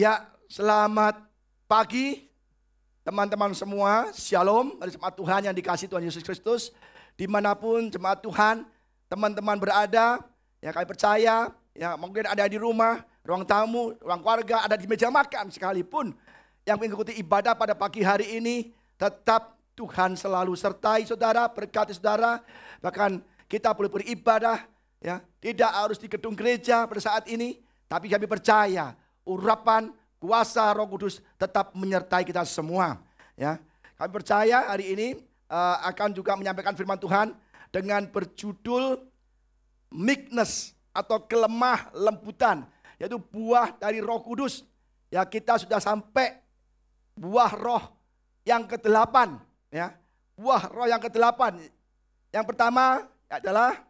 Ya, selamat pagi teman-teman semua. Shalom, dari jemaat Tuhan yang dikasihi Tuhan Yesus Kristus. Dimanapun jemaat Tuhan, teman-teman berada, ya kami percaya, ya mungkin ada di rumah, ruang tamu, ruang keluarga, ada di meja makan sekalipun. Yang mengikuti ibadah pada pagi hari ini, tetap Tuhan selalu sertai saudara, berkati saudara. Bahkan kita boleh beribadah, ya tidak harus di gedung gereja pada saat ini, tapi kami percaya urapan kuasa Roh Kudus tetap menyertai kita semua. Ya, kami percaya hari ini akan juga menyampaikan firman Tuhan dengan berjudul meekness atau kelemah lembutan, yaitu buah dari Roh Kudus. Ya, kita sudah sampai buah Roh yang ke-8. Ya, buah Roh yang ke-8. Yang pertama adalah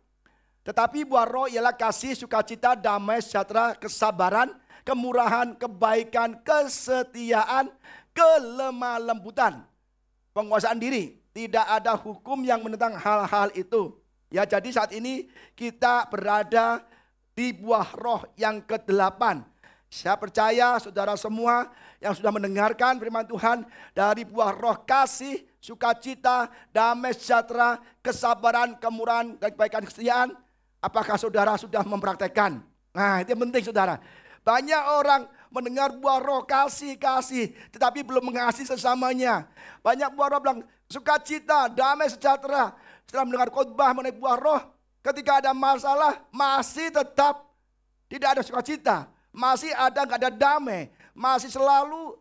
tetapi buah Roh ialah kasih, sukacita, damai, sejahtera, kesabaran, kemurahan, kebaikan, kesetiaan, kelemah lembutan, penguasaan diri. Tidak ada hukum yang menentang hal-hal itu. Ya, jadi saat ini kita berada di buah Roh yang ke-8. Saya percaya saudara semua yang sudah mendengarkan firman Tuhan dari buah Roh kasih, sukacita, damai, sejahtera, kesabaran, kemurahan, dan kebaikan, kesetiaan. Apakah saudara sudah mempraktekkan? Nah, itu yang penting saudara. Banyak orang mendengar buah Roh kasih, tetapi belum mengasihi sesamanya. Banyak buah Roh bilang sukacita, damai, sejahtera. Setelah mendengar khotbah mengenai buah Roh, ketika ada masalah masih tetap tidak ada sukacita, masih ada nggak ada damai, masih selalu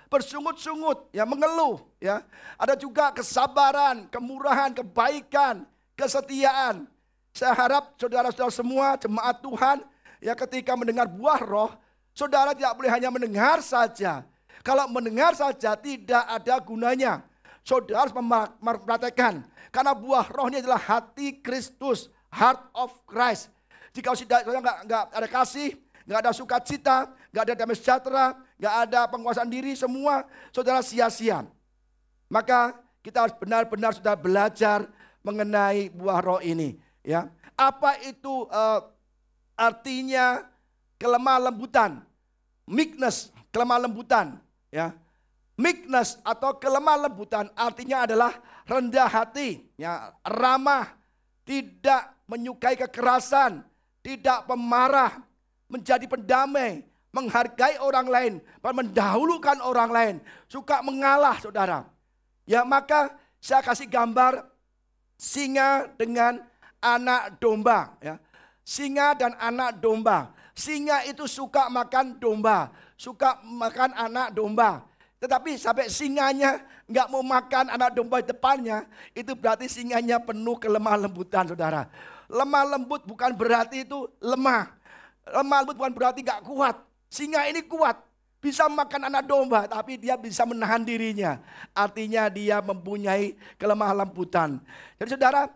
bersungut-sungut, ya mengeluh, ya. Ada juga kesabaran, kemurahan, kebaikan, kesetiaan. Saya harap saudara-saudara semua jemaat Tuhan, ya ketika mendengar buah Roh, saudara tidak boleh hanya mendengar saja. Kalau mendengar saja tidak ada gunanya. Saudara harus mempraktekkan. Karena buah Roh ini adalah hati Kristus, heart of Christ. Jika saudara nggak ada kasih, nggak ada sukacita, nggak ada damai sejahtera, nggak ada penguasaan diri, semua saudara sia-sia. Maka kita harus benar-benar sudah belajar mengenai buah Roh ini. Ya, apa itu artinya kelemah lembutan? Meekness, kelemah lembutan. Ya, meekness atau kelemah lembutan artinya adalah rendah hati, ya, ramah, tidak menyukai kekerasan, tidak pemarah, menjadi pendamai, menghargai orang lain, mendahulukan orang lain, suka mengalah, saudara. Ya, maka saya kasih gambar singa dengan anak domba, ya. Singa dan anak domba. Singa itu suka makan domba, suka makan anak domba. Tetapi sampai singanya nggak mau makan anak domba di depannya, itu berarti singanya penuh kelemah lembutan, saudara. Lemah lembut bukan berarti itu lemah. Lemah lembut bukan berarti nggak kuat. Singa ini kuat, bisa makan anak domba, tapi dia bisa menahan dirinya. Artinya dia mempunyai kelemah lembutan. Jadi saudara,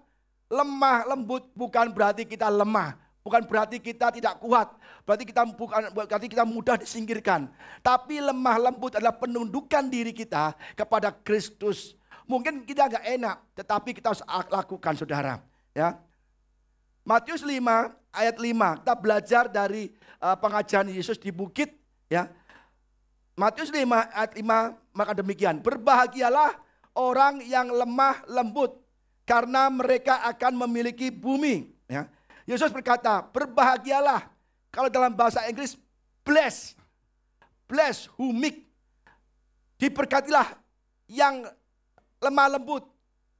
lemah lembut bukan berarti kita lemah, bukan berarti kita tidak kuat, berarti kita mudah disingkirkan. Tapi lemah lembut adalah penundukan diri kita kepada Kristus. Mungkin kita agak enak, tetapi kita harus lakukan, saudara. Ya, Matius 5 ayat 5, kita belajar dari pengajaran Yesus di bukit. Ya, Matius 5 ayat 5, maka demikian, berbahagialah orang yang lemah lembut, karena mereka akan memiliki bumi. Ya. Yesus berkata, berbahagialah. Kalau dalam bahasa Inggris, bless. Bless who meek. Diberkatilah yang lemah lembut,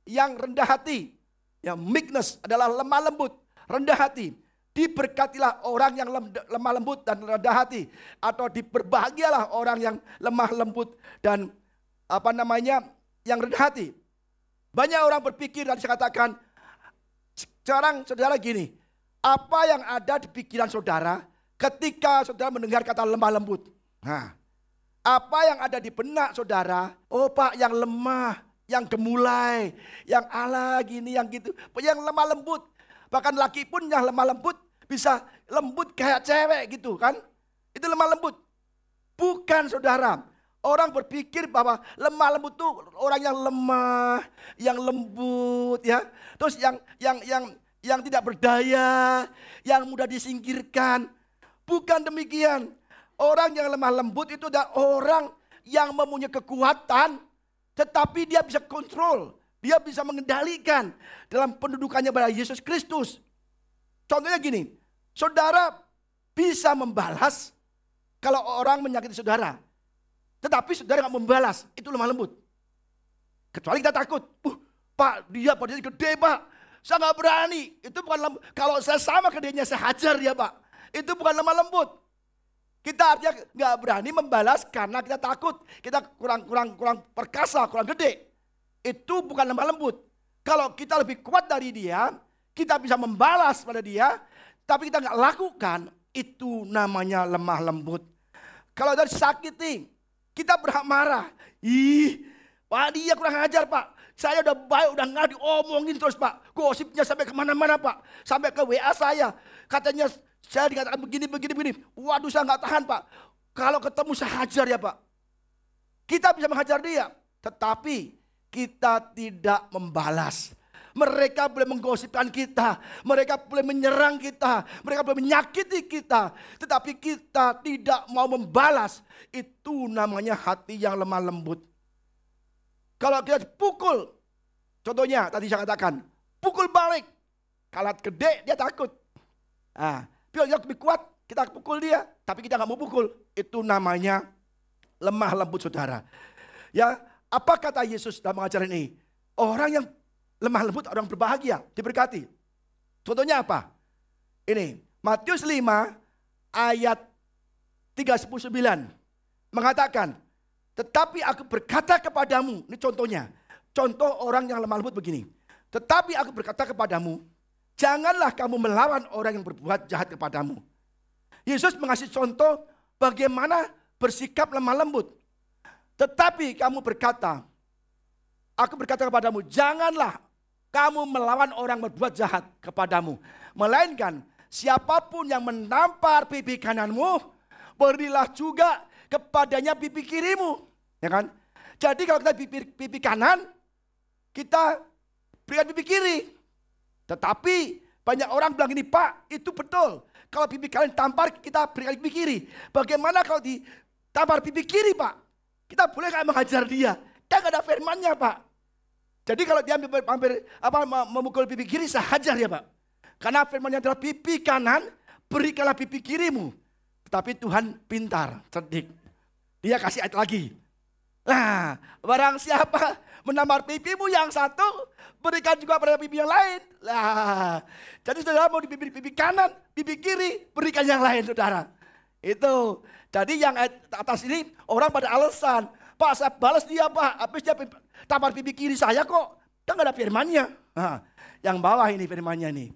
yang rendah hati. Ya, meekness adalah lemah lembut, rendah hati. Diberkatilah orang yang lemah lembut dan rendah hati. Atau diberbahagialah orang yang lemah lembut dan yang rendah hati. Banyak orang berpikir, dan saya katakan, sekarang saudara gini, apa yang ada di pikiran saudara ketika saudara mendengar kata lemah lembut? Nah, apa yang ada di benak saudara? Oh Pak, yang lemah, yang gemulai, yang ala gini, yang gitu, yang lemah lembut. Bahkan laki pun yang lemah lembut bisa lembut kayak cewek gitu kan? Itu lemah lembut. Bukan, saudara. Orang berpikir bahwa lemah lembut itu orang yang lemah, yang lembut, ya. Terus yang tidak berdaya, yang mudah disingkirkan. Bukan demikian. Orang yang lemah lembut itu adalah orang yang mempunyai kekuatan, tetapi dia bisa kontrol, dia bisa mengendalikan dalam pendudukannya pada Yesus Kristus. Contohnya gini, saudara bisa membalas kalau orang menyakiti saudara, tetapi saudara nggak membalas, itu lemah lembut. Kecuali kita takut, Pak dia badannya gede Pak, saya nggak berani. Itu bukan lembut. Kalau saya sama gedenya saya hajar dia Pak, itu bukan lemah lembut. Kita artinya nggak berani membalas karena kita takut, kita kurang perkasa, kurang gede. Itu bukan lemah lembut. Kalau kita lebih kuat dari dia, kita bisa membalas pada dia, tapi kita nggak lakukan, itu namanya lemah lembut. Kalau dari sakiti, kita berhak marah. Pak dia kurang ajar Pak. Saya udah baik, udah nggak diomongin terus Pak. Gosipnya sampai kemana-mana Pak. Sampai ke WA saya. Katanya saya dikatakan begini. Waduh saya nggak tahan Pak. Kalau ketemu saya hajar ya Pak. Kita bisa menghajar dia. Tetapi kita tidak membalas. Mereka boleh menggosipkan kita. Mereka boleh menyerang kita. Mereka boleh menyakiti kita. Tetapi kita tidak mau membalas. Itu namanya hati yang lemah lembut. Kalau kita pukul, contohnya tadi saya katakan, pukul balik. Kalau gede dia takut. Biar dia lebih kuat, kita pukul dia. Tapi kita nggak mau pukul. Itu namanya lemah lembut saudara. Ya, apa kata Yesus dalam mengajaran ini? Orang yang lemah lembut, orang berbahagia, diberkati. Contohnya apa? Ini, Matius 5 ayat 39 mengatakan, tetapi aku berkata kepadamu, ini contohnya, contoh orang yang lemah lembut begini. Tetapi aku berkata kepadamu, janganlah kamu melawan orang yang berbuat jahat kepadamu. Yesus mengasih contoh bagaimana bersikap lemah lembut. Tetapi kamu berkata, aku berkata kepadamu, janganlah kamu melawan orang yang berbuat jahat kepadamu. Melainkan siapapun yang menampar pipi kananmu, berilah juga kepadanya pipi kirimu. Ya kan? Jadi kalau kita pipi kanan, kita berikan pipi kiri. Tetapi banyak orang bilang gini, Pak itu betul. Kalau pipi kanan tampar, kita berikan pipi kiri. Bagaimana kalau ditampar pipi kiri Pak? Kita boleh nggak menghajar dia? Kan nggak ada firmannya Pak. Jadi kalau dia memukul pipi kiri, saya hajar ya Pak. Karena firmannya adalah pipi kanan, berikanlah pipi kirimu. Tetapi Tuhan pintar, cerdik. Dia kasih ayat lagi. Nah, barang siapa menampar pipimu yang satu, berikan juga pada pipi yang lain. Nah, jadi saudara mau di pipi kanan, pipi kiri, berikan yang lain saudara. Itu. Jadi yang atas ini orang pada alasan, Pak saya balas dia Pak, habis dia tampar pipi kiri saya kok. Kan gak ada firmannya. Nah, yang bawah ini firmannya nih.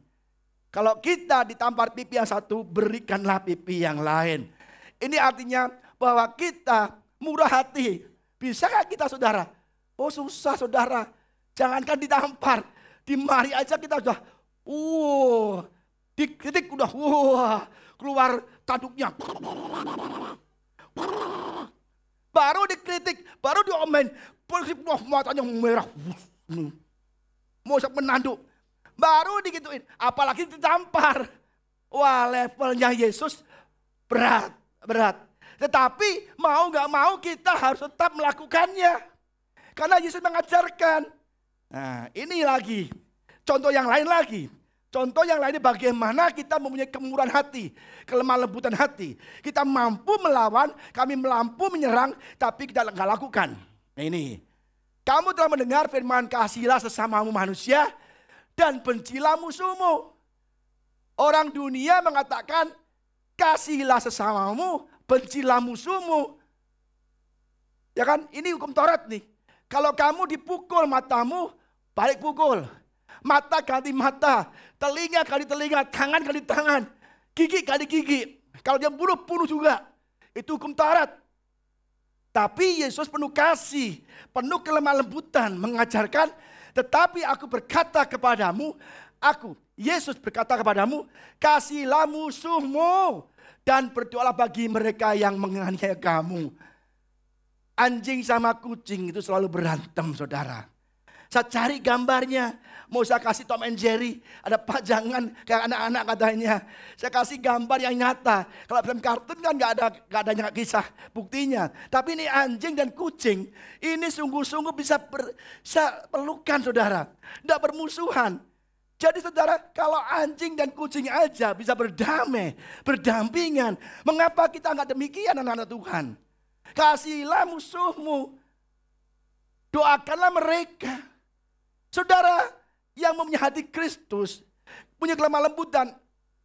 Kalau kita ditampar pipi yang satu, berikanlah pipi yang lain. Ini artinya bahwa kita murah hati. Bisa gak kita saudara? Oh susah saudara. Jangankan ditampar. Di mari aja kita sudah. Dikritik udah. Keluar tanduknya. Baru dikritik. Baru diomen. Polisi matanya merah. Mau menanduk. Baru digituin. Apalagi ditampar. Wah levelnya Yesus berat. Tetapi mau gak mau kita harus tetap melakukannya. Karena Yesus mengajarkan. Nah ini lagi. Contoh yang lain lagi. Contoh yang lainnya bagaimana kita mempunyai kemurahan hati. Kelemah lembutan hati. Kita mampu melawan, kami mampu menyerang, tapi kita gak lakukan. Nah ini. Kamu telah mendengar firman kasihilah sesamamu manusia dan bencilah musuhmu. Orang dunia mengatakan kasihilah sesamamu, bencilah musuhmu. Ya kan? Ini hukum Taurat nih. Kalau kamu dipukul matamu, balik pukul. Mata ganti mata, telinga kali telinga, tangan kali tangan, gigi kali gigi. Kalau dia bunuh juga. Itu hukum Taurat. Tapi Yesus penuh kasih, penuh kelemah lembutan, mengajarkan, tetapi aku berkata kepadamu, Yesus berkata kepadamu, kasihilah musuhmu dan berdoalah bagi mereka yang menganiaya kamu. Anjing sama kucing itu selalu berantem saudara. Saya cari gambarnya, Mau saya kasih Tom and Jerry, ada pajangan kayak anak-anak katanya. Saya kasih gambar yang nyata. Kalau film kartun kan nggak ada kisah buktinya. Tapi ini anjing dan kucing, ini sungguh-sungguh bisa pelukan saudara. Tidak bermusuhan. Jadi saudara, kalau anjing dan kucing aja bisa berdamai, berdampingan. Mengapa kita nggak demikian anak-anak Tuhan? Kasihilah musuhmu, doakanlah mereka. Saudara yang mempunyai hati Kristus, punya kelemah lembutan,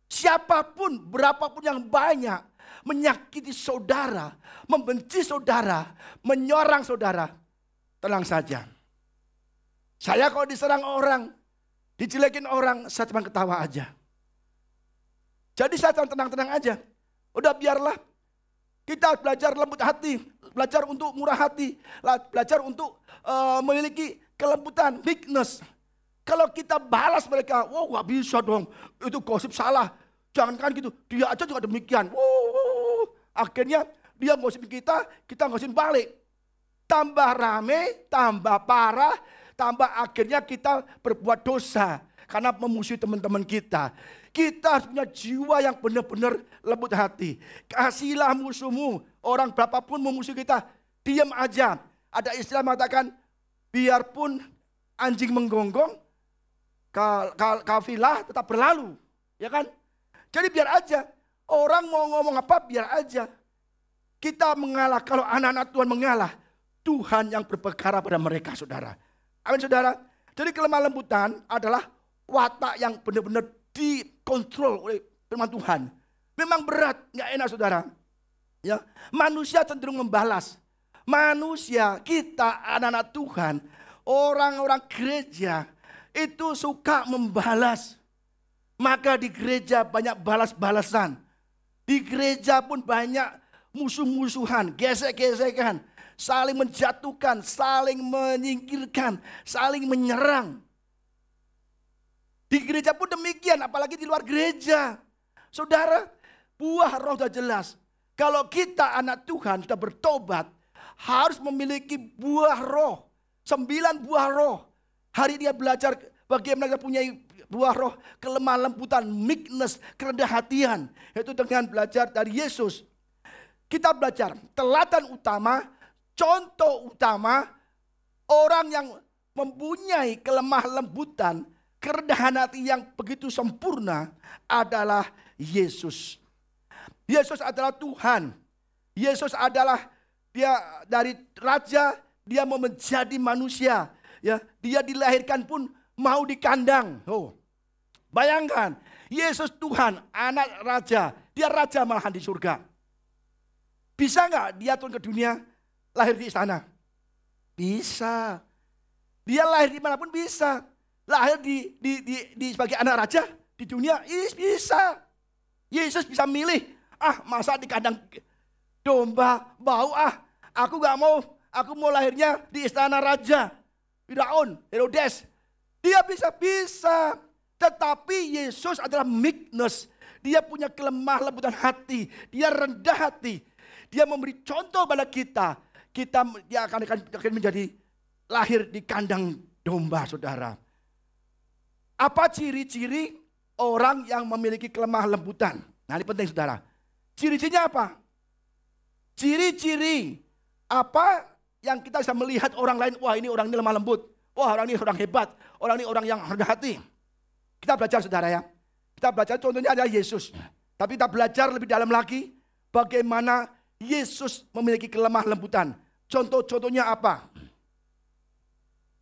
siapapun, berapapun yang banyak menyakiti saudara, membenci saudara, menyorang saudara, tenang saja. Saya kalau diserang orang, dijelekin orang, saya cuma ketawa aja. Jadi saya tenang-tenang aja. Udah biarlah. Kita belajar lembut hati, belajar untuk murah hati, belajar untuk memiliki kelembutan, meekness. Kalau kita balas mereka, wow gak bisa dong, itu gosip salah. Jangankan gitu, dia aja juga demikian. Wow. Akhirnya dia gosipin kita gosipin balik. Tambah rame, tambah parah, tambah akhirnya kita berbuat dosa karena memusuhi teman-teman kita. Kita harus punya jiwa yang benar-benar lembut hati. Kasihilah musuhmu. Orang berapapun memusuhi kita, diam aja. Ada istilah mengatakan, biarpun anjing menggonggong, kafilah tetap berlalu. Ya kan? Jadi biar aja. Orang mau ngomong apa, biar aja. Kita mengalah, kalau anak-anak Tuhan mengalah, Tuhan yang berperkara pada mereka, saudara. Amin, saudara. Jadi kelemah lembutan adalah watak yang benar-benar dikontrol oleh firman Tuhan. Memang berat, nggak enak, saudara. Ya, manusia cenderung membalas. Manusia, kita anak-anak Tuhan, orang-orang gereja itu suka membalas. Maka di gereja banyak balas-balasan. Di gereja pun banyak musuh-musuhan, gesek-gesekan, saling menjatuhkan, saling menyingkirkan, saling menyerang. Di gereja pun demikian, apalagi di luar gereja. Saudara, buah roh sudah jelas. Kalau kita anak Tuhan sudah bertobat, harus memiliki buah roh. 9 buah roh. Hari dia belajar bagaimana kita punya buah roh, kelemah lembutan, meekness, kerendah hatian. Itu dengan belajar dari Yesus. Kita belajar teladan utama, contoh utama, orang yang mempunyai kelemah lembutan, kerendahan hati yang begitu sempurna adalah Yesus. Yesus adalah Tuhan. Yesus adalah dia dari raja, dia mau menjadi manusia. Ya, dia dilahirkan pun mau di kandang. Oh, bayangkan, Yesus Tuhan, anak raja, dia raja malahan di surga. Bisa nggak dia turun ke dunia, lahir di istana? Bisa. Dia lahir dimanapun bisa. Lahir di sebagai anak raja di dunia, bisa. Yesus bisa milih. Masa di kandang domba bau aku gak mau. Aku mau lahirnya di istana raja Firaun, Herodes. Dia bisa. Tetapi Yesus adalah meekness. Dia punya kelemah lembutan hati. Dia rendah hati. Dia memberi contoh pada kita. Dia akan menjadi lahir di kandang domba, saudara. Apa ciri-ciri orang yang memiliki kelemah lembutan? Nah, ini penting, saudara. Ciri-cirinya apa? Ciri-ciri apa yang kita bisa melihat orang lain, wah ini orang ini lemah lembut. Wah orang ini orang hebat. Orang ini orang yang rendah hati. Kita belajar, saudara ya. Kita belajar, contohnya adalah Yesus. Tapi kita belajar lebih dalam lagi bagaimana Yesus memiliki kelemah lembutan. Contoh-contohnya apa?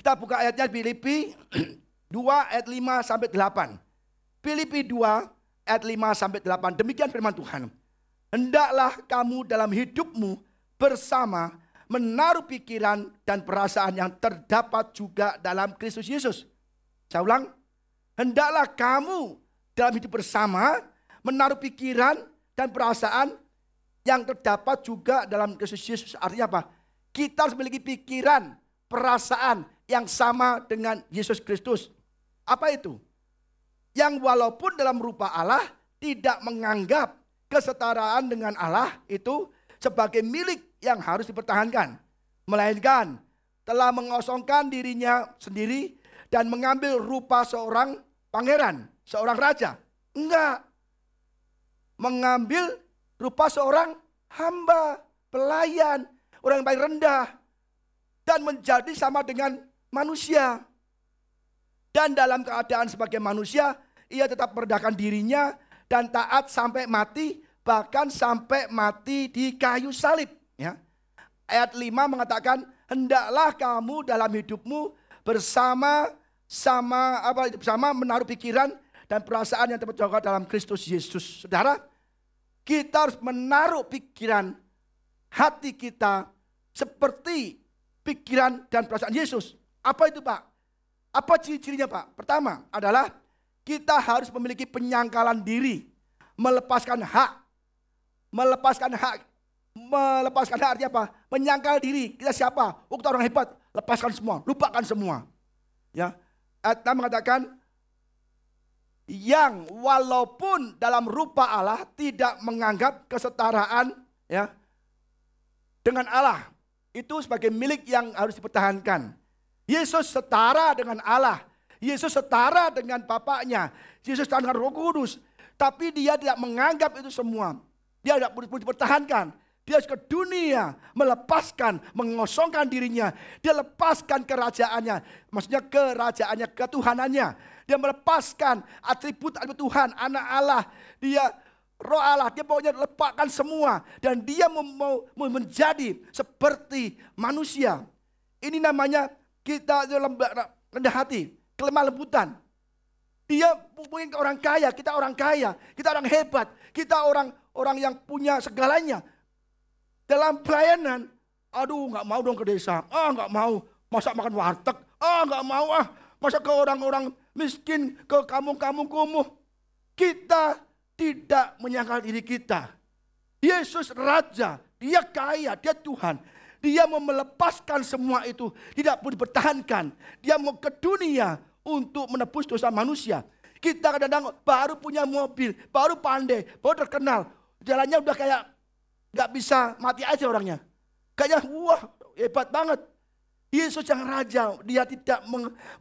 Kita buka ayatnya Filipi 2 ayat 5 sampai 8. Filipi 2 ayat 5 sampai 8. Demikian firman Tuhan. Hendaklah kamu dalam hidupmu bersama menaruh pikiran dan perasaan yang terdapat juga dalam Kristus Yesus. Saya ulang. Hendaklah kamu dalam hidup bersama menaruh pikiran dan perasaan yang terdapat juga dalam Kristus Yesus. Artinya apa? Kita harus memiliki pikiran, perasaan yang sama dengan Yesus Kristus. Apa itu? Yang walaupun dalam rupa Allah tidak menganggap kesetaraan dengan Allah itu sebagai milik yang harus dipertahankan. Melainkan telah mengosongkan dirinya sendiri dan mengambil rupa seorang pangeran, seorang raja. Enggak. Mengambil rupa seorang hamba, pelayan, orang yang paling rendah. Dan menjadi sama dengan manusia. Dan dalam keadaan sebagai manusia, ia tetap merendahkan dirinya dan taat sampai mati, bahkan sampai mati di kayu salib. Ya. Ayat 5 mengatakan, hendaklah kamu dalam hidupmu bersama menaruh pikiran dan perasaan yang terjawab dalam Kristus Yesus. Saudara, kita harus menaruh pikiran hati kita seperti pikiran dan perasaan Yesus. Apa itu, Pak? Apa ciri-cirinya, Pak? Pertama adalah kita harus memiliki penyangkalan diri, melepaskan hak. Melepaskan hak artinya apa? Menyangkal diri. Kita siapa? Kita orang hebat. Lepaskan semua, lupakan semua. Ya. Ayat 6 mengatakan, yang walaupun dalam rupa Allah tidak menganggap kesetaraan ya dengan Allah itu sebagai milik yang harus dipertahankan. Yesus setara dengan Allah. Yesus setara dengan Bapaknya. Yesus setara dengan Roh Kudus. Tapi dia tidak menganggap itu semua. Dia tidak perlu dipertahankan. Dia harus ke dunia, melepaskan, mengosongkan dirinya. Dia lepaskan kerajaannya. Maksudnya kerajaannya, ketuhanannya. Dia melepaskan atribut Tuhan, anak Allah. Dia roh Allah, dia pokoknya lepaskan semua. Dan dia mau menjadi seperti manusia. Ini namanya kita rendah hati, kelemah lembutan. Dia mungkin orang kaya, kita orang kaya. Kita orang hebat, kita orang yang punya segalanya. Dalam pelayanan, aduh nggak mau dong ke desa, nggak mau, masa makan warteg, nggak mau, masa ke orang-orang miskin, ke kampung-kampung kumuh. Kita tidak menyangkal diri kita. Yesus Raja, dia kaya, dia Tuhan. Dia mau melepaskan semua itu, tidak perlu dipertahankan. Dia mau ke dunia untuk menebus dosa manusia. Kita kadang-kadang baru punya mobil, baru pandai, baru terkenal. Jalannya udah kayak gak bisa, mati aja orangnya. Kayaknya wah hebat banget. Yesus yang Raja, dia tidak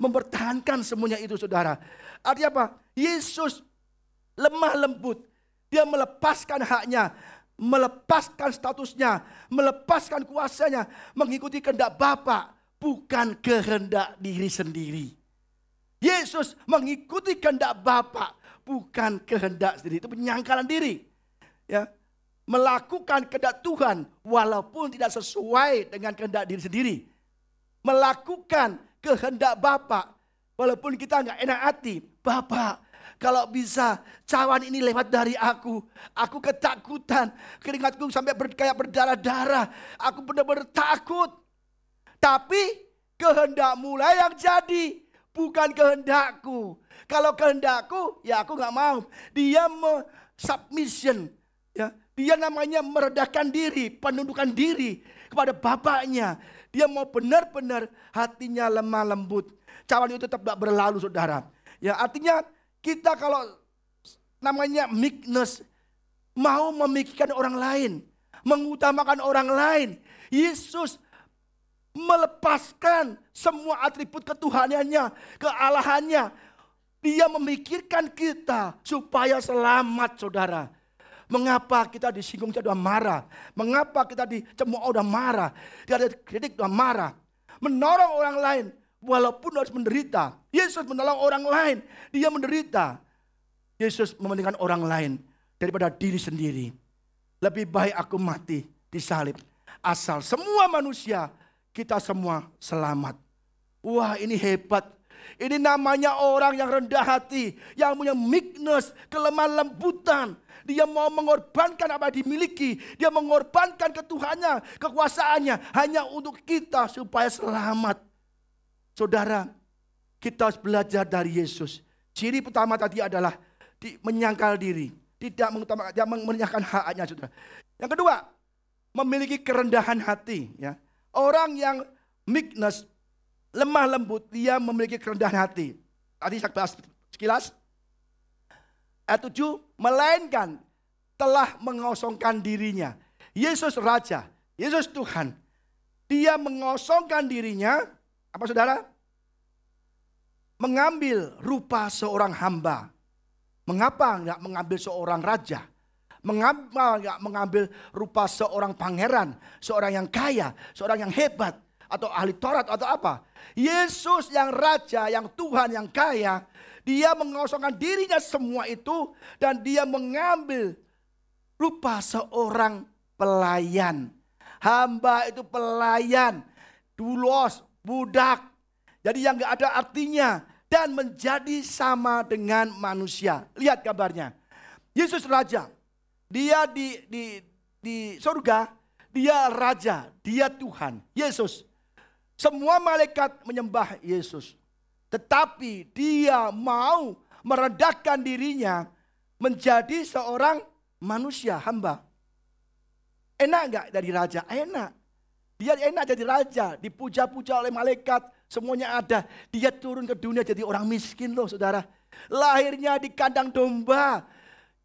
mempertahankan semuanya itu, saudara. Artinya apa? Yesus lemah lembut. Dia melepaskan haknya, melepaskan statusnya, melepaskan kuasanya, mengikuti kehendak Bapa, bukan kehendak diri sendiri. Yesus mengikuti kehendak Bapa, bukan kehendak sendiri. Itu penyangkalan diri. Ya. Melakukan kehendak Tuhan walaupun tidak sesuai dengan kehendak diri sendiri. Melakukan kehendak Bapa walaupun kita nggak enak hati. Bapak, kalau bisa cawan ini lewat dari aku ketakutan, keringatku sampai kayak berdarah-darah. Aku benar-benar takut. Tapi kehendakmu lah yang jadi, bukan kehendakku. Kalau kehendakku, ya aku nggak mau. Dia submission, ya. Dia namanya merendahkan diri, penundukan diri kepada Bapaknya. Dia mau benar-benar hatinya lemah lembut. Cawan itu tetap tidak berlalu, saudara. Ya, artinya kita kalau namanya meekness, mau memikirkan orang lain, mengutamakan orang lain. Yesus melepaskan semua atribut ketuhanannya, kealahannya. Dia memikirkan kita supaya selamat, saudara. Mengapa kita disinggung kita udah marah? Mengapa kita dicemooh udah marah? Dia ada kritik udah marah. Menolong orang lain walaupun harus menderita. Yesus menolong orang lain, dia menderita. Yesus mementingkan orang lain daripada diri sendiri. Lebih baik aku mati disalib, asal semua manusia, kita semua selamat. Wah, ini hebat. Ini namanya orang yang rendah hati, yang punya meekness, kelemah lembutan. Dia mau mengorbankan apa yang dimiliki. Dia mengorbankan ketuhannya, kekuasaannya. Hanya untuk kita supaya selamat. Saudara, kita harus belajar dari Yesus. Ciri pertama tadi adalah menyangkal diri. Tidak mengutamakan, dia menyangkal haknya, saudara. Yang kedua, memiliki kerendahan hati. Ya. Orang yang meekness, lemah lembut, dia memiliki kerendahan hati. Tadi saya bahas sekilas. Ayat 7, melainkan telah mengosongkan dirinya. Yesus Raja, Yesus Tuhan. Dia mengosongkan dirinya, apa saudara? mengambil rupa seorang hamba. Mengapa enggak mengambil seorang raja? Mengapa enggak mengambil rupa seorang pangeran, seorang yang kaya, seorang yang hebat, atau ahli Taurat atau apa? Yesus yang raja, yang Tuhan, yang kaya, dia mengosongkan dirinya semua itu dan dia mengambil rupa seorang pelayan. Hamba itu pelayan, doulos, budak. Jadi yang enggak ada artinya. Dan menjadi sama dengan manusia. Lihat gambarnya. Yesus raja. Dia di surga. Dia raja. Dia Tuhan. Yesus. Semua malaikat menyembah Yesus. Tetapi dia mau merendahkan dirinya menjadi seorang manusia, hamba. Enak enggak jadi raja? Enak. Dia enak jadi raja. Dipuja-puja oleh malaikat. Semuanya ada. Dia turun ke dunia jadi orang miskin loh saudara. Lahirnya di kandang domba.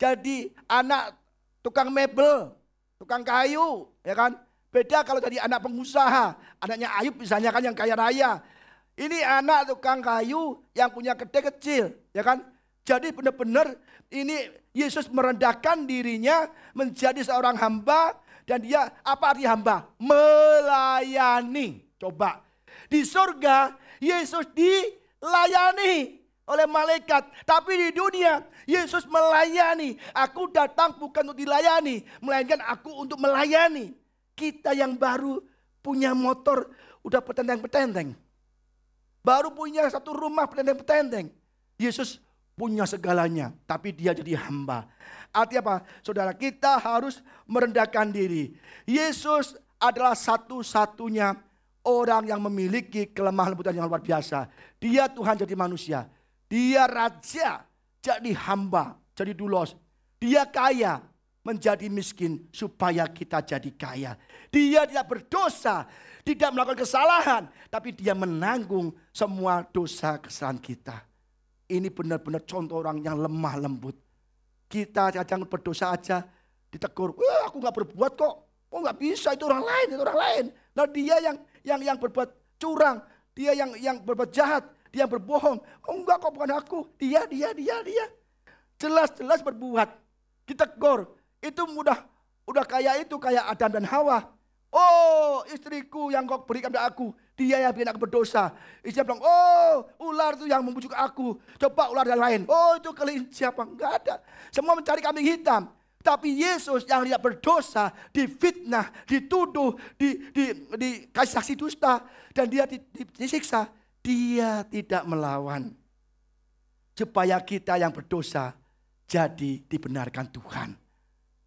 Jadi anak tukang mebel, tukang kayu, ya kan? Beda kalau jadi anak pengusaha. Anaknya Ayub misalnya kan yang kaya raya. Ini anak tukang kayu yang punya kedai kecil, ya kan? Jadi benar-benar ini Yesus merendahkan dirinya menjadi seorang hamba. Dan dia apa arti hamba? Melayani. Coba. Di surga, Yesus dilayani oleh malaikat. Tapi di dunia, Yesus melayani. Aku datang bukan untuk dilayani, melainkan aku untuk melayani. Kita yang baru punya motor, udah petenteng-petenteng. Baru punya satu rumah petenteng-petenteng. Yesus punya segalanya, tapi dia jadi hamba. Artinya apa? Saudara, kita harus merendahkan diri. Yesus adalah satu-satunya orang yang memiliki kelemahan lembutan yang luar biasa. Dia Tuhan jadi manusia. Dia raja jadi hamba, jadi doulos. Dia kaya menjadi miskin supaya kita jadi kaya. Dia tidak berdosa, tidak melakukan kesalahan, tapi dia menanggung semua dosa kesalahan kita. Ini benar-benar contoh orang yang lemah lembut. Kita kadang berdosa aja ditegur. Wah, aku nggak berbuat kok. Oh nggak bisa, itu orang lain, itu orang lain. Nah dia yang berbuat curang, dia yang berbuat jahat, dia yang berbohong. Oh enggak kok, bukan aku. Dia. Jelas-jelas berbuat. Ditegur. Itu udah kayak itu, kayak Adam dan Hawa. Oh istriku yang kau berikan pada aku, dia yang bikin aku berdosa. Istrinya bilang, oh ular itu yang membujuk aku. Coba ular yang lain. Oh itu kelinci apa? Enggak ada. Semua mencari kambing hitam. Tapi Yesus yang tidak berdosa, difitnah, dituduh, dikasih saksi dusta, dan dia disiksa. Dia tidak melawan. Supaya kita yang berdosa jadi dibenarkan Tuhan.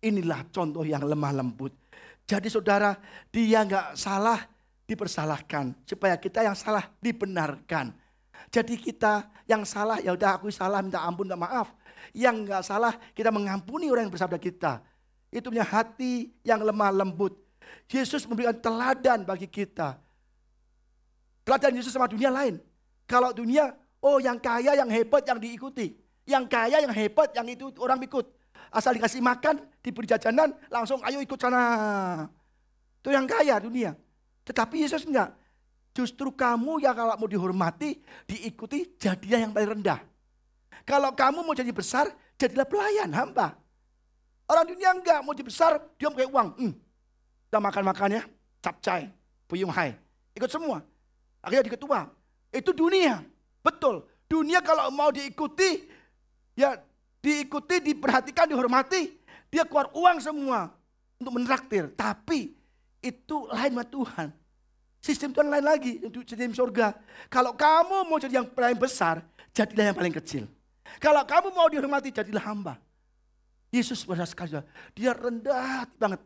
Inilah contoh yang lemah lembut. Jadi saudara, dia nggak salah dipersalahkan. Supaya kita yang salah dibenarkan. Jadi kita yang salah, ya udah aku salah, minta ampun, minta maaf. Yang nggak salah kita mengampuni orang yang bersalah kita. Itu punya hati yang lemah lembut. Yesus memberikan teladan bagi kita. Teladan Yesus sama dunia lain. Kalau dunia, oh yang kaya, yang hebat, yang diikuti. Yang kaya, yang hebat, yang itu orang ikut. Asal dikasih makan, diberi jajanan, langsung ayo ikut sana. Itu yang kaya dunia. Tetapi Yesus enggak. Justru kamu yang kalau mau dihormati, diikuti, jadilah yang paling rendah. Kalau kamu mau jadi besar, jadilah pelayan, hamba. Orang dunia enggak, mau jadi besar, dia mau kayak uang. Kita makan-makan ya, capcay, puyung hai. Ikut semua. Akhirnya jadi ketua. Itu dunia. Betul. Dunia kalau mau diikuti, ya diikuti, diperhatikan, dihormati. Dia keluar uang semua untuk menraktir. Tapi itu lain sama Tuhan. Sistem Tuhan lain lagi, untuk sistem surga. Kalau kamu mau jadi yang paling besar, jadilah yang paling kecil. Kalau kamu mau dihormati, jadilah hamba. Yesus pada sekali, dia rendah hati banget.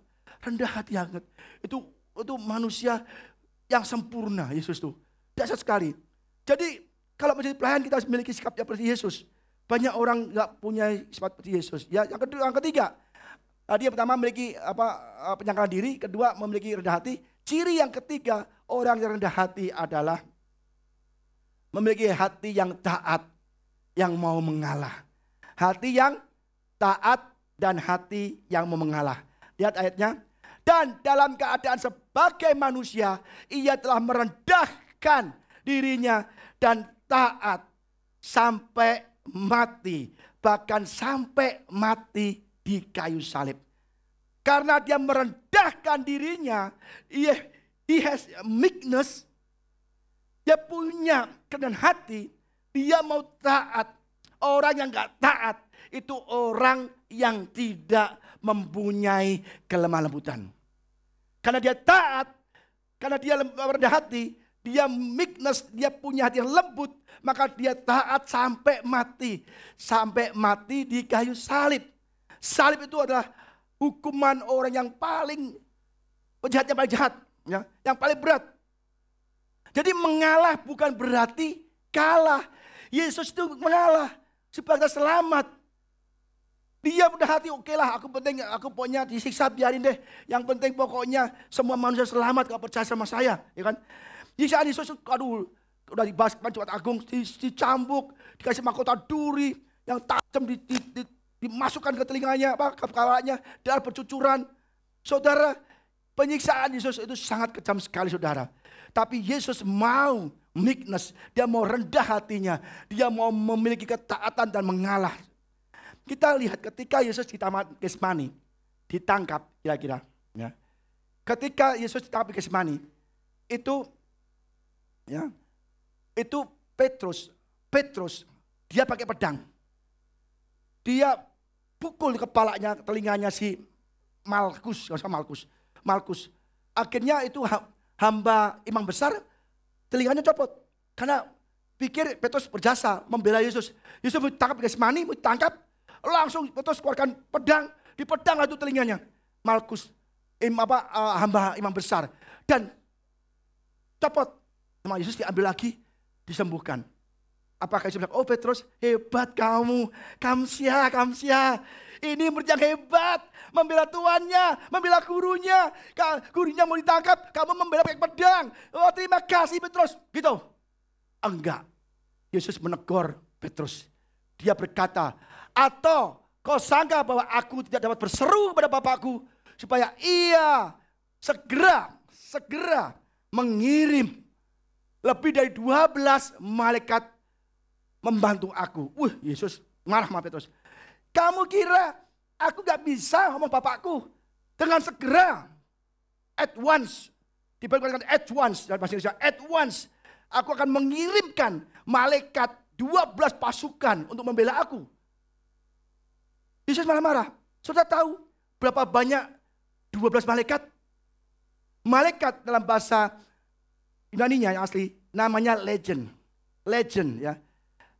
Rendah hati banget. Itu manusia yang sempurna, Yesus tuh. Dasar sekali. Jadi kalau menjadi pelayan kita harus memiliki sikap seperti Yesus. Banyak orang nggak punya sifat seperti Yesus. Ya, yang ketiga, dia pertama memiliki penyangkalan diri, kedua memiliki rendah hati. Ciri yang ketiga, orang yang rendah hati adalah memiliki hati yang taat, yang mau mengalah. Hati yang taat dan hati yang mau mengalah. Lihat ayatnya. Dan dalam keadaan sebagai manusia, ia telah merendahkan dirinya dan taat sampai mati. Bahkan sampai mati di kayu salib. Karena dia merendahkan dirinya, he has meekness, dia punya kerendahan hati, dia mau taat. Orang yang gak taat itu orang yang tidak mempunyai kelemah lembutan. Karena dia taat, karena dia rendah hati, dia meekness, dia punya hati yang lembut, maka dia taat sampai mati. Sampai mati di kayu salib. Salib itu adalah hukuman orang yang paling penjahat, yang paling jahat, ya, yang paling berat. Jadi mengalah bukan berarti kalah. Yesus itu mengalah supaya kita selamat. Dia udah hati, oke lah, aku pokoknya disiksa biarin deh. Yang penting pokoknya semua manusia selamat kalau percaya sama saya, ya kan? Siksaan Yesus, aduh, udah dibahas Jumat Agung, dicambuk, dikasih mahkota duri yang tajam dimasukkan ke telinganya, ke kepalanya, darah bercucuran. Saudara, penyiksaan Yesus itu sangat kejam sekali, saudara. Tapi Yesus mau meekness, dia mau rendah hatinya, dia mau memiliki ketaatan dan mengalah. Kita lihat ketika Yesus di Taman Getsemani ditangkap, kira-kira, ya. Ketika Yesus ditangkap di Getsemani, itu Petrus, dia pakai pedang. Dia pukul kepalanya, telinganya si Malkus. Akhirnya itu hamba imam besar, telinganya copot. Karena pikir Petrus berjasa membela Yesus. Yesus ditangkap di Getsemani, ditangkap. Langsung Petrus keluarkan pedang, dipedang itu telinganya. Malkus, hamba imam besar. Dan copot. Sama Yesus diambil lagi, disembuhkan. Apakah Yesus bilang, oh Petrus, hebat kamu, kamsia. Ini murid yang hebat, membela tuannya, membela gurunya. Gurunya mau ditangkap, kamu membela pakai pedang. Oh terima kasih Petrus, gitu. Enggak, Yesus menegur Petrus. Dia berkata, atau kau sangka bahwa aku tidak dapat berseru kepada Bapakku supaya ia segera mengirim lebih dari 12 malaikat membantu aku. Yesus marah sama Petrus. Kamu kira aku gak bisa ngomong Bapakku dengan segera, at once, dibandingkan at once, dalam bahasa Indonesia, at once, aku akan mengirimkan malaikat 12 pasukan untuk membela aku. Yesus marah-marah. Sudah tahu berapa banyak 12 malaikat? Malaikat dalam bahasa Yunaninya yang asli namanya legion. Legion, ya.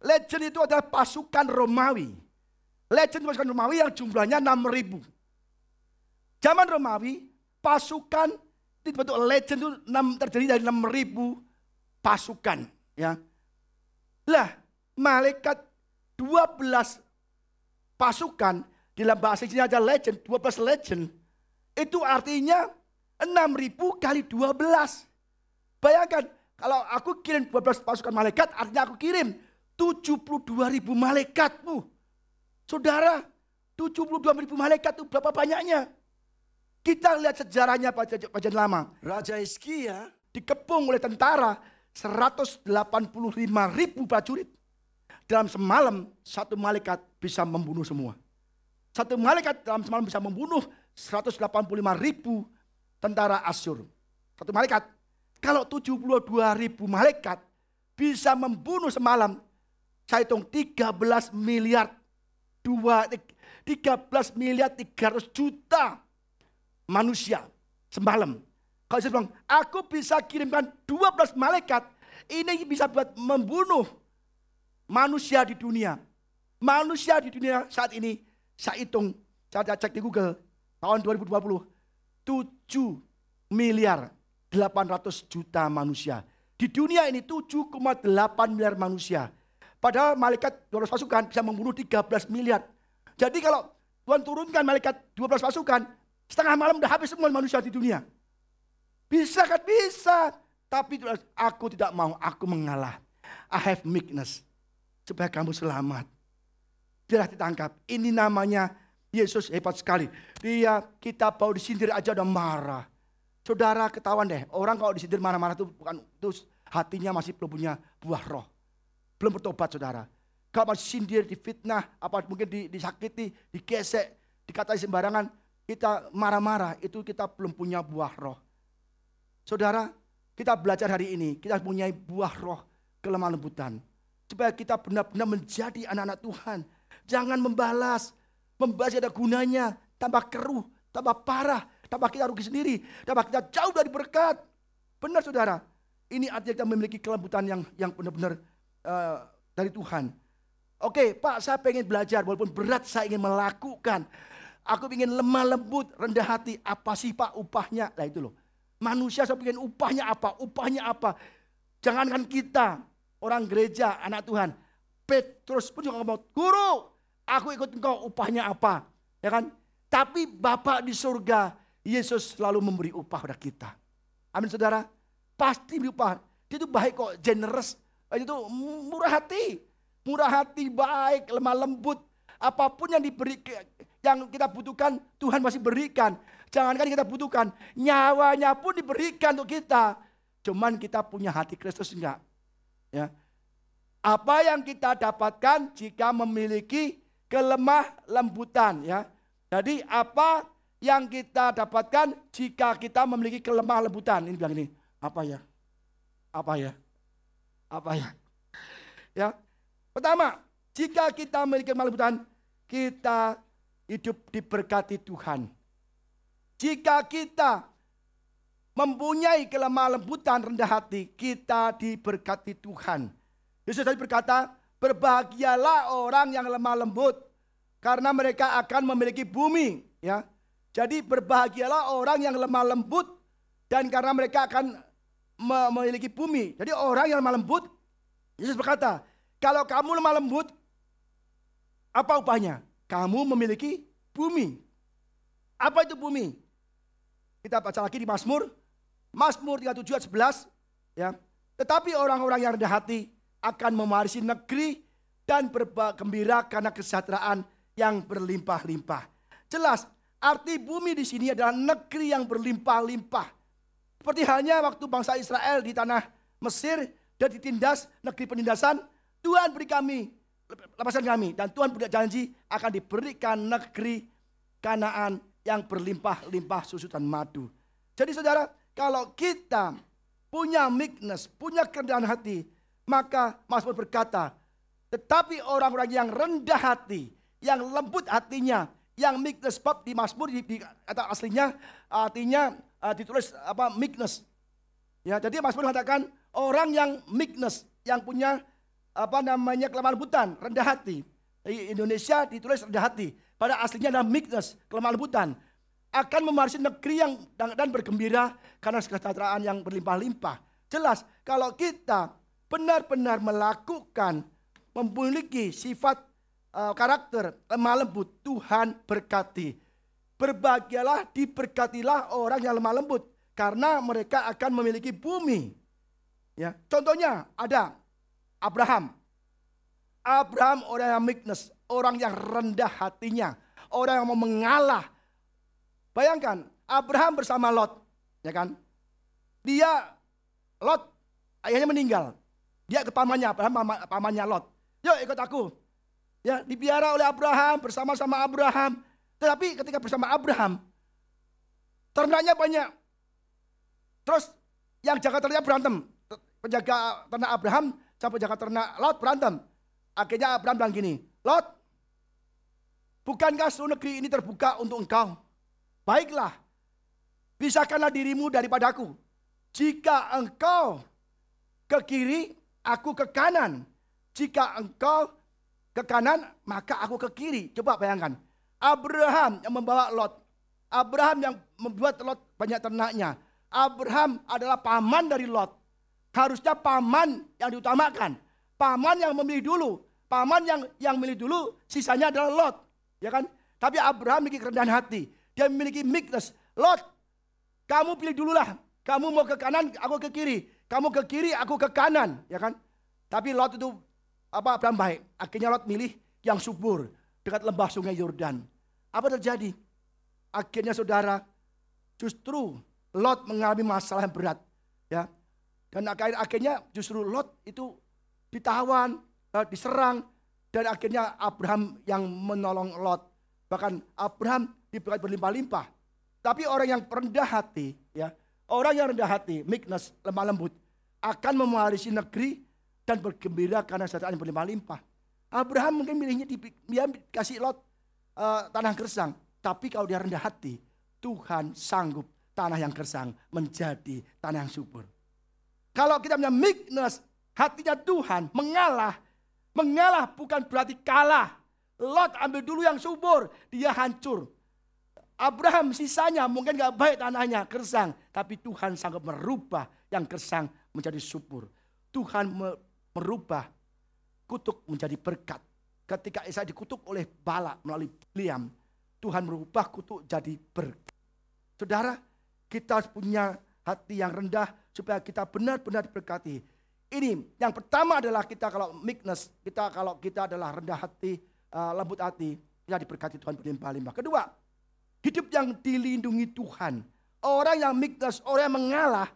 Legion itu adalah pasukan Romawi. Legion itu pasukan Romawi yang jumlahnya 6.000. Zaman Romawi, pasukan itu bentuk legion itu terdiri dari 6.000 pasukan, ya. Lah, malaikat 12 pasukan di dalam bahasa Inggrisnya ada legion, 12 legion. Itu artinya 6.000 kali 12. Bayangkan, kalau aku kirim 12 pasukan malaikat, artinya aku kirim 72.000 malaikatmu. Saudara, 72.000 malaikat itu berapa banyaknya? Kita lihat sejarahnya Perjanjian Lama. Raja Hizkia dikepung oleh tentara 185.000 prajurit. Dalam semalam, satu malaikat bisa membunuh semua. Satu malaikat dalam semalam bisa membunuh 185.000 tentara Asyur. Satu malaikat. Kalau 72.000 malaikat bisa membunuh semalam, saya hitung 13 miliar 300 juta manusia semalam. Kalau saya bilang, aku bisa kirimkan 12 malaikat, ini bisa buat membunuh manusia di dunia. Manusia di dunia saat ini, saya hitung, saya cek di Google, tahun 2020, 7 miliar 800 juta manusia. Di dunia ini 7,8 miliar manusia. Padahal malaikat 12 pasukan bisa membunuh 13 miliar. Jadi kalau Tuhan turunkan malaikat 12 pasukan, setengah malam udah habis semua manusia di dunia. Bisa kan? Bisa. Tapi aku tidak mau, aku mengalah. I have meekness. Supaya kamu selamat. Dia ditangkap. Ini namanya Yesus hebat sekali. Kita baru disindir aja udah marah. Saudara ketahuan deh, orang kalau disindir marah-marah itu bukan, itu hatinya masih belum punya buah roh. belum bertobat saudara. Kalau masih sindir, difitnah, apa mungkin disakiti, digesek, dikatai sembarangan, kita marah-marah, itu kita belum punya buah roh. Saudara, kita belajar hari ini, kita punya buah roh kelemah lembutan. Supaya kita benar-benar menjadi anak-anak Tuhan. Jangan membalas ada gunanya, tambah keruh, tambah parah, tambah kita rugi sendiri, tambah kita jauh dari berkat. Benar saudara, ini artinya kita memiliki kelembutan yang benar-benar dari Tuhan. Oke, Pak, saya pengen belajar, walaupun berat saya ingin melakukan. Aku ingin lemah lembut, rendah hati. Apa sih Pak upahnya? Nah itu loh. Manusia saya ingin upahnya apa? Upahnya apa? Jangankan kita, orang gereja, anak Tuhan. Petrus pun juga ngomong, guru, aku ikut engkau, upahnya apa? Ya kan? Tapi Bapa di surga, Yesus selalu memberi upah pada kita. Amin saudara. Pasti beri upah. Dia itu baik kok, generous. Dia itu murah hati. Murah hati, baik, lemah lembut. Apapun yang kita butuhkan, Tuhan masih berikan. Jangankan kita butuhkan, nyawanya pun diberikan untuk kita. Cuman kita punya hati Kristus enggak? Ya. Apa yang kita dapatkan jika memiliki kelemah lembutan, ya. Jadi apa yang kita dapatkan jika kita memiliki kelemah lembutan? Ini bilang ini, apa ya? Apa ya? Apa ya? Ya. Pertama, jika kita memiliki kelemah lembutan, kita hidup diberkati Tuhan. Jika kita mempunyai kelemah lembutan, rendah hati, kita diberkati Tuhan. Yesus tadi berkata, berbahagialah orang yang lemah lembut, karena mereka akan memiliki bumi. Ya, jadi berbahagialah orang yang lemah lembut, dan karena mereka akan memiliki bumi. Jadi orang yang lemah lembut, Yesus berkata, kalau kamu lemah lembut, apa upahnya? Kamu memiliki bumi. Apa itu bumi? Kita baca lagi di Mazmur 37 ayat 11. Ya. Tetapi orang-orang yang rendah hati akan mewarisi negeri dan bergembira karena kesejahteraan yang berlimpah-limpah. Jelas, arti bumi di sini adalah negeri yang berlimpah-limpah. Seperti halnya waktu bangsa Israel di tanah Mesir dan ditindas, negeri penindasan, Tuhan beri kami, lepaskan kami. Dan Tuhan berjanji akan diberikan negeri Kanaan yang berlimpah-limpah susu dan madu. Jadi saudara, kalau kita punya meekness, punya kerendahan hati, maka Mazmur berkata, tetapi orang-orang yang rendah hati, yang lembut hatinya, yang meekness, sebab di Mazmur di kata aslinya artinya ditulis apa meekness. Ya, jadi Mazmur mengatakan orang yang meekness, yang punya apa namanya kelemah lembutan, rendah hati. Di Indonesia ditulis rendah hati, pada aslinya adalah meekness, kelemah lembutan. Akan mewarisi negeri yang dan bergembira karena kesejahteraan yang berlimpah-limpah. Jelas kalau kita benar-benar melakukan, memiliki sifat karakter lemah lembut, Tuhan berkati. Berbahagialah, diberkatilah orang yang lemah lembut, karena mereka akan memiliki bumi. Ya, contohnya ada Abraham. Abraham orang yang meekness, orang yang rendah hatinya, orang yang mau mengalah. Bayangkan, Abraham bersama Lot, ya kan? Lot ayahnya meninggal. Dia ke pamannya, pamannya Lot. Yuk ikut aku. Ya, dipiara oleh Abraham, bersama-sama Abraham. Tetapi ketika bersama Abraham, ternaknya banyak. Terus yang jaga ternaknya berantem. Penjaga ternak Abraham sama penjaga ternak Lot berantem. Akhirnya Abraham bilang gini, Lot, bukankah seluruh negeri ini terbuka untuk engkau? Baiklah, pisahkanlah dirimu daripadaku. Jika engkau ke kiri, aku ke kanan. Jika engkau ke kanan, maka aku ke kiri. Coba bayangkan, Abraham yang membawa Lot. Abraham yang membuat Lot banyak ternaknya. Abraham adalah paman dari Lot. Harusnya paman yang diutamakan. Paman yang memilih dulu. Paman yang memilih dulu, sisanya adalah Lot. Ya kan? Tapi Abraham memiliki kerendahan hati. Dia memiliki meekness. Lot, kamu pilih dululah. Kamu mau ke kanan, aku ke kiri. Kamu ke kiri, aku ke kanan. Ya kan? Tapi Lot itu Abraham baik. Akhirnya Lot milih yang subur. Dekat lembah sungai Yordan. Apa terjadi? Akhirnya saudara, justru Lot mengalami masalah yang berat. Ya. Dan akhirnya justru Lot itu ditawan, diserang, dan akhirnya Abraham yang menolong Lot. Bahkan Abraham diberkati berlimpah-limpah. Tapi orang yang rendah hati, ya, orang yang rendah hati, meekness, lemah lembut, akan mewarisi negeri dan bergembira karena kesejahteraan yang berlimpah-limpah. Abraham mungkin milihnya dia kasih Lot tanah gersang. Tapi kalau dia rendah hati, Tuhan sanggup tanah yang gersang menjadi tanah yang subur. Kalau kita punya meekness, hatinya Tuhan, mengalah. Mengalah bukan berarti kalah. Lot ambil dulu yang subur, dia hancur. Abraham sisanya mungkin gak baik tanahnya, gersang. Tapi Tuhan sanggup merubah yang gersang menjadi subur. Tuhan merubah kutuk menjadi berkat. Ketika Esau dikutuk oleh Balak melalui Bileam, Tuhan merubah kutuk jadi berkat. Saudara, kita harus punya hati yang rendah supaya kita benar-benar diberkati. Ini yang pertama adalah kita kalau meekness, kalau kita adalah rendah hati, lembut hati, kita diberkati Tuhan berlimpah-limpah. Kedua, hidup yang dilindungi Tuhan. Orang yang meekness, orang yang mengalah,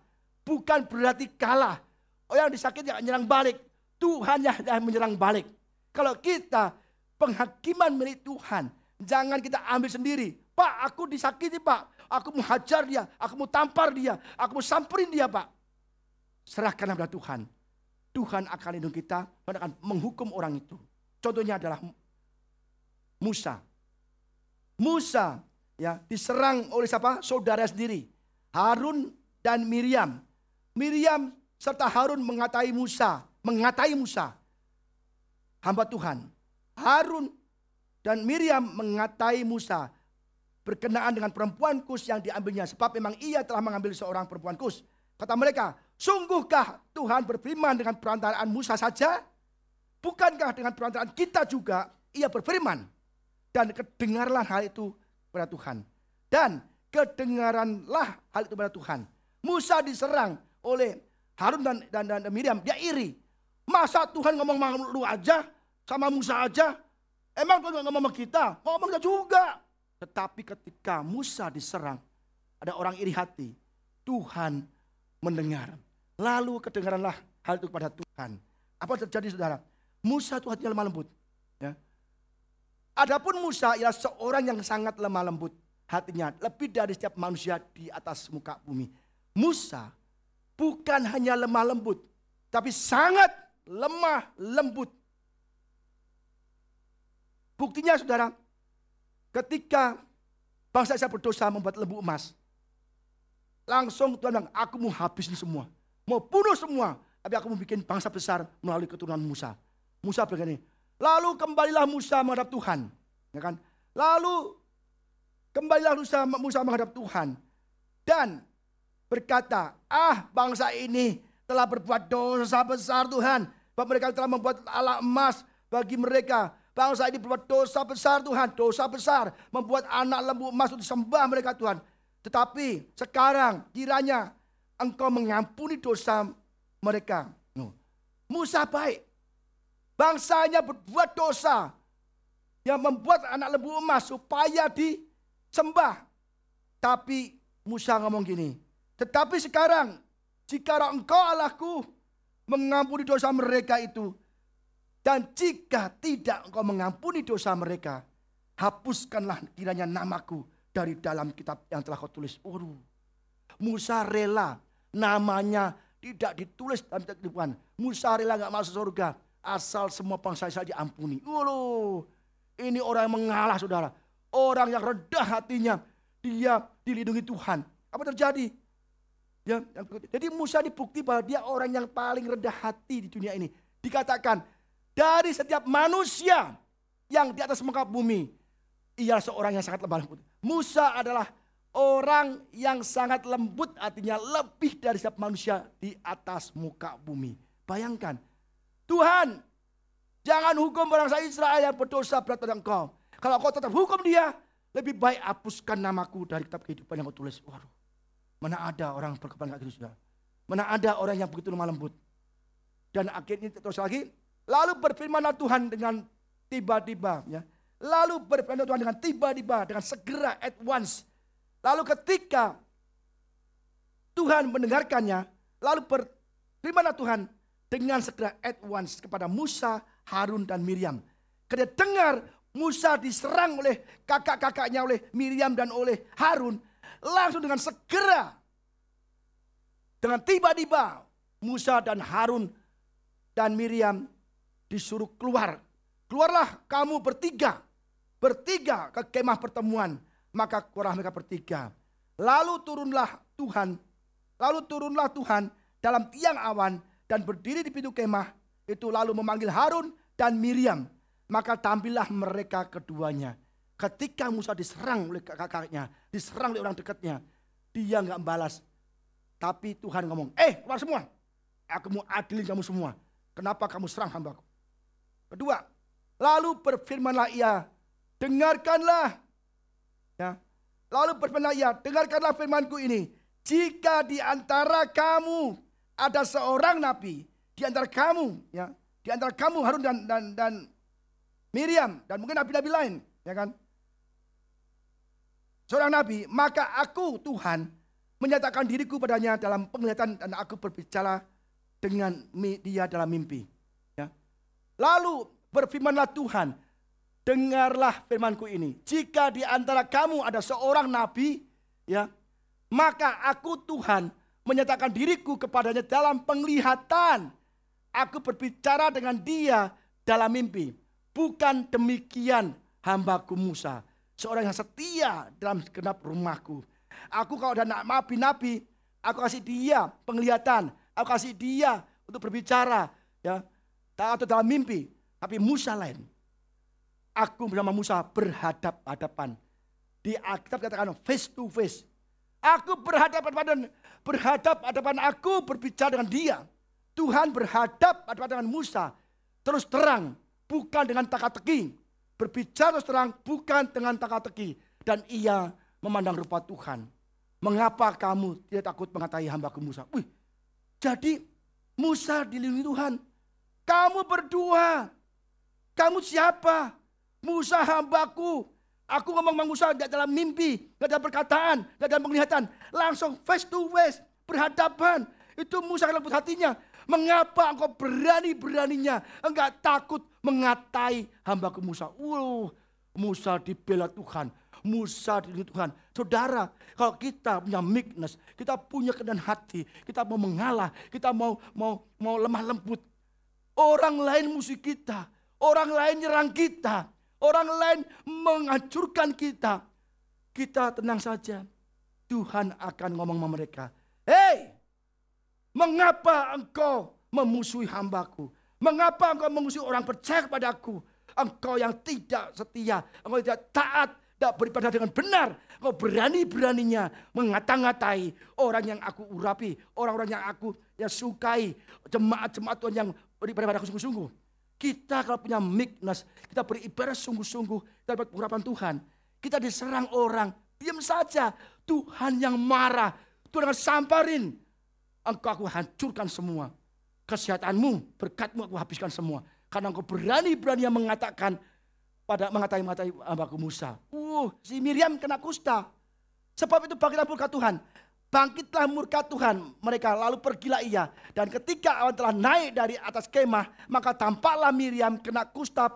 bukan berarti kalah. Orang yang disakiti yang menyerang balik, Tuhan yang menyerang balik. Kalau kita penghakiman milik Tuhan, jangan kita ambil sendiri. Pak, aku disakiti Pak, aku mau hajar dia, aku mau tampar dia, aku mau samperin dia Pak. Serahkan kepada Tuhan. Tuhan akan lindungi kita, Tuhan akan menghukum orang itu. Contohnya adalah Musa. Musa ya diserang oleh siapa? Saudara sendiri, Harun dan Miriam. Miriam serta Harun mengatai Musa, hamba Tuhan. Harun dan Miriam mengatai Musa berkenaan dengan perempuan Kus yang diambilnya, sebab memang ia telah mengambil seorang perempuan Kus. Kata mereka, sungguhkah Tuhan berfirman dengan perantaraan Musa saja? Bukankah dengan perantaraan kita juga ia berfirman? Dan kedengarlah hal itu kepada Tuhan. Dan kedengaranlah hal itu kepada Tuhan. Musa diserang oleh Harun dan Miriam. Dia iri. Masa Tuhan ngomong sama lu aja, sama Musa aja? Emang Tuhan gak ngomong sama kita? Ngomong kita juga. Tetapi ketika Musa diserang, ada orang iri hati. Tuhan mendengar. Lalu kedengaranlah hal itu kepada Tuhan. Apa terjadi saudara? Musa itu hatinya lemah lembut. Ya. Adapun Musa ialah seorang yang sangat lemah lembut hatinya, lebih dari setiap manusia di atas muka bumi. Musa bukan hanya lemah lembut, tapi sangat lemah lembut. Buktinya saudara, ketika bangsa Israel berdosa membuat lembu emas, langsung Tuhan bilang, aku mau habisin semua, mau bunuh semua, tapi aku mau bikin bangsa besar melalui keturunan Musa. Musa begini. Lalu kembalilah Musa menghadap Tuhan, ya kan? Lalu kembalilah Musa menghadap Tuhan dan berkata, bangsa ini telah berbuat dosa besar Tuhan. Bahwa mereka telah membuat alat emas bagi mereka. Bangsa ini berbuat dosa besar Tuhan, dosa besar. Membuat anak lembu emas untuk disembah mereka Tuhan. Tetapi sekarang kiranya Engkau mengampuni dosa mereka. Musa baik. Bangsanya berbuat dosa yang membuat anak lembu emas supaya disembah. Tapi Musa ngomong gini, tetapi sekarang jika Engkau Allahku mengampuni dosa mereka itu, dan jika tidak Engkau mengampuni dosa mereka, hapuskanlah kiranya namaku dari dalam kitab yang telah Kau tulis. Musa rela namanya tidak ditulis dalam kehidupan. Musa rela gak masuk surga asal semua bangsa Israel diampuni. Ini orang yang mengalah saudara. Orang yang rendah hatinya, dia dilindungi Tuhan. Apa terjadi? Ya, jadi Musa dibukti bahwa dia orang yang paling rendah hati di dunia ini. Dikatakan dari setiap manusia yang di atas muka bumi, ia seorang yang sangat lemah lembut. Musa adalah orang yang sangat lembut, artinya lebih dari setiap manusia di atas muka bumi. Bayangkan, Tuhan, jangan hukum bangsa Israel yang berdosa berat pada Engkau. Kalau Kau tetap hukum dia, lebih baik hapuskan namaku dari kitab kehidupan yang Kau tulis. Mana ada orang berkepan kayak gitu sudah. Mana ada orang yang begitu lemah lembut. Dan akhirnya terus lagi, lalu berfirmanlah Tuhan dengan tiba-tiba. Ya. Lalu berfirmanlah Tuhan dengan tiba-tiba, dengan segera, at once. Lalu ketika Tuhan mendengarkannya, lalu berfirmanlah Tuhan dengan segera at once kepada Musa, Harun dan Miriam. Ketika dengar Musa diserang oleh kakak-kakaknya, oleh Miriam dan oleh Harun, langsung dengan segera, dengan tiba-tiba Musa dan Harun dan Miriam disuruh keluar. Keluarlah kamu bertiga ke kemah pertemuan. Maka keluarlah mereka bertiga. Lalu turunlah Tuhan dalam tiang awan dan berdiri di pintu kemah itu, lalu memanggil Harun dan Miriam. Maka tampillah mereka keduanya. Ketika Musa diserang oleh kakaknya, diserang oleh orang dekatnya, dia nggak balas. Tapi Tuhan ngomong, keluar semua. Aku mau adilin kamu semua. Kenapa kamu serang hambaku? Kedua, lalu berfirmanlah ia, dengarkanlah. Ya. Lalu berfirmanlah ia, dengarkanlah firmanku ini. Jika di antara kamu ada seorang nabi, di antara kamu, ya, di antara kamu Harun dan Miriam dan mungkin nabi-nabi lain, ya kan? Seorang nabi, maka aku Tuhan menyatakan diriku padanya dalam penglihatan dan aku berbicara dengan dia dalam mimpi. Ya. Lalu berfirmanlah Tuhan, dengarlah firmanku ini. Jika di antara kamu ada seorang nabi, ya, maka aku Tuhan menyatakan diriku kepadanya dalam penglihatan. Aku berbicara dengan dia dalam mimpi. Bukan demikian hambaku Musa, seorang yang setia dalam segenap rumahku. Aku kalau ada nabi-nabi, aku kasih dia penglihatan, aku kasih dia untuk berbicara, ya, atau dalam mimpi. Tapi Musa lain. Aku bersama Musa berhadap-hadapan. Di Alkitab dikatakan face to face. Aku berhadap-hadapan, aku berbicara dengan dia. Tuhan berhadap-hadapan dengan Musa. Terus terang, bukan dengan teka-teki. Berbicara terus terang, bukan dengan teka-teki. Dan ia memandang rupa Tuhan. Mengapa kamu tidak takut mengatai hambaku Musa? Wih, jadi Musa dilindungi Tuhan. Kamu berdua, kamu siapa? Musa hambaku. Aku ngomong sama Musa tidak dalam mimpi, tidak dalam perkataan, tidak dalam penglihatan. Langsung face to face, berhadapan. Itu Musa dalam hatinya. Mengapa engkau berani-beraninya enggak takut mengatai hambaku Musa? Musa dibela Tuhan. Musa dilindungi Tuhan. Saudara, kalau kita punya meekness, kita punya kerendahan hati, kita mau mengalah, kita mau lemah lembut. Orang lain musuh kita, orang lain nyerang kita, orang lain menghancurkan kita. Kita tenang saja. Tuhan akan ngomong sama mereka. Hei, mengapa engkau memusuhi hambaku? Mengapa engkau memusuhi orang percaya kepadaku? Engkau yang tidak setia, engkau tidak taat, tidak beribadah dengan benar. Engkau berani-beraninya mengata-ngatai orang yang aku urapi, orang-orang yang aku sukai, jemaat-jemaat Tuhan yang beribadah padaku sungguh-sungguh. Kita kalau punya meekness, kita beribadah sungguh-sungguh, kita dapat urapan Tuhan. Kita diserang orang, diam saja. Tuhan yang marah, Tuhan akan samparin. Engkau aku hancurkan semua. Kesehatanmu, berkatmu aku habiskan semua. Karena engkau berani-berani mengatakan mengatai hambaku Musa. Si Miriam kena kusta. Sebab itu bangkitlah murka Tuhan. Bangkitlah murka Tuhan mereka, lalu pergilah ia. Dan ketika awan telah naik dari atas kemah, maka tampaklah Miriam kena kusta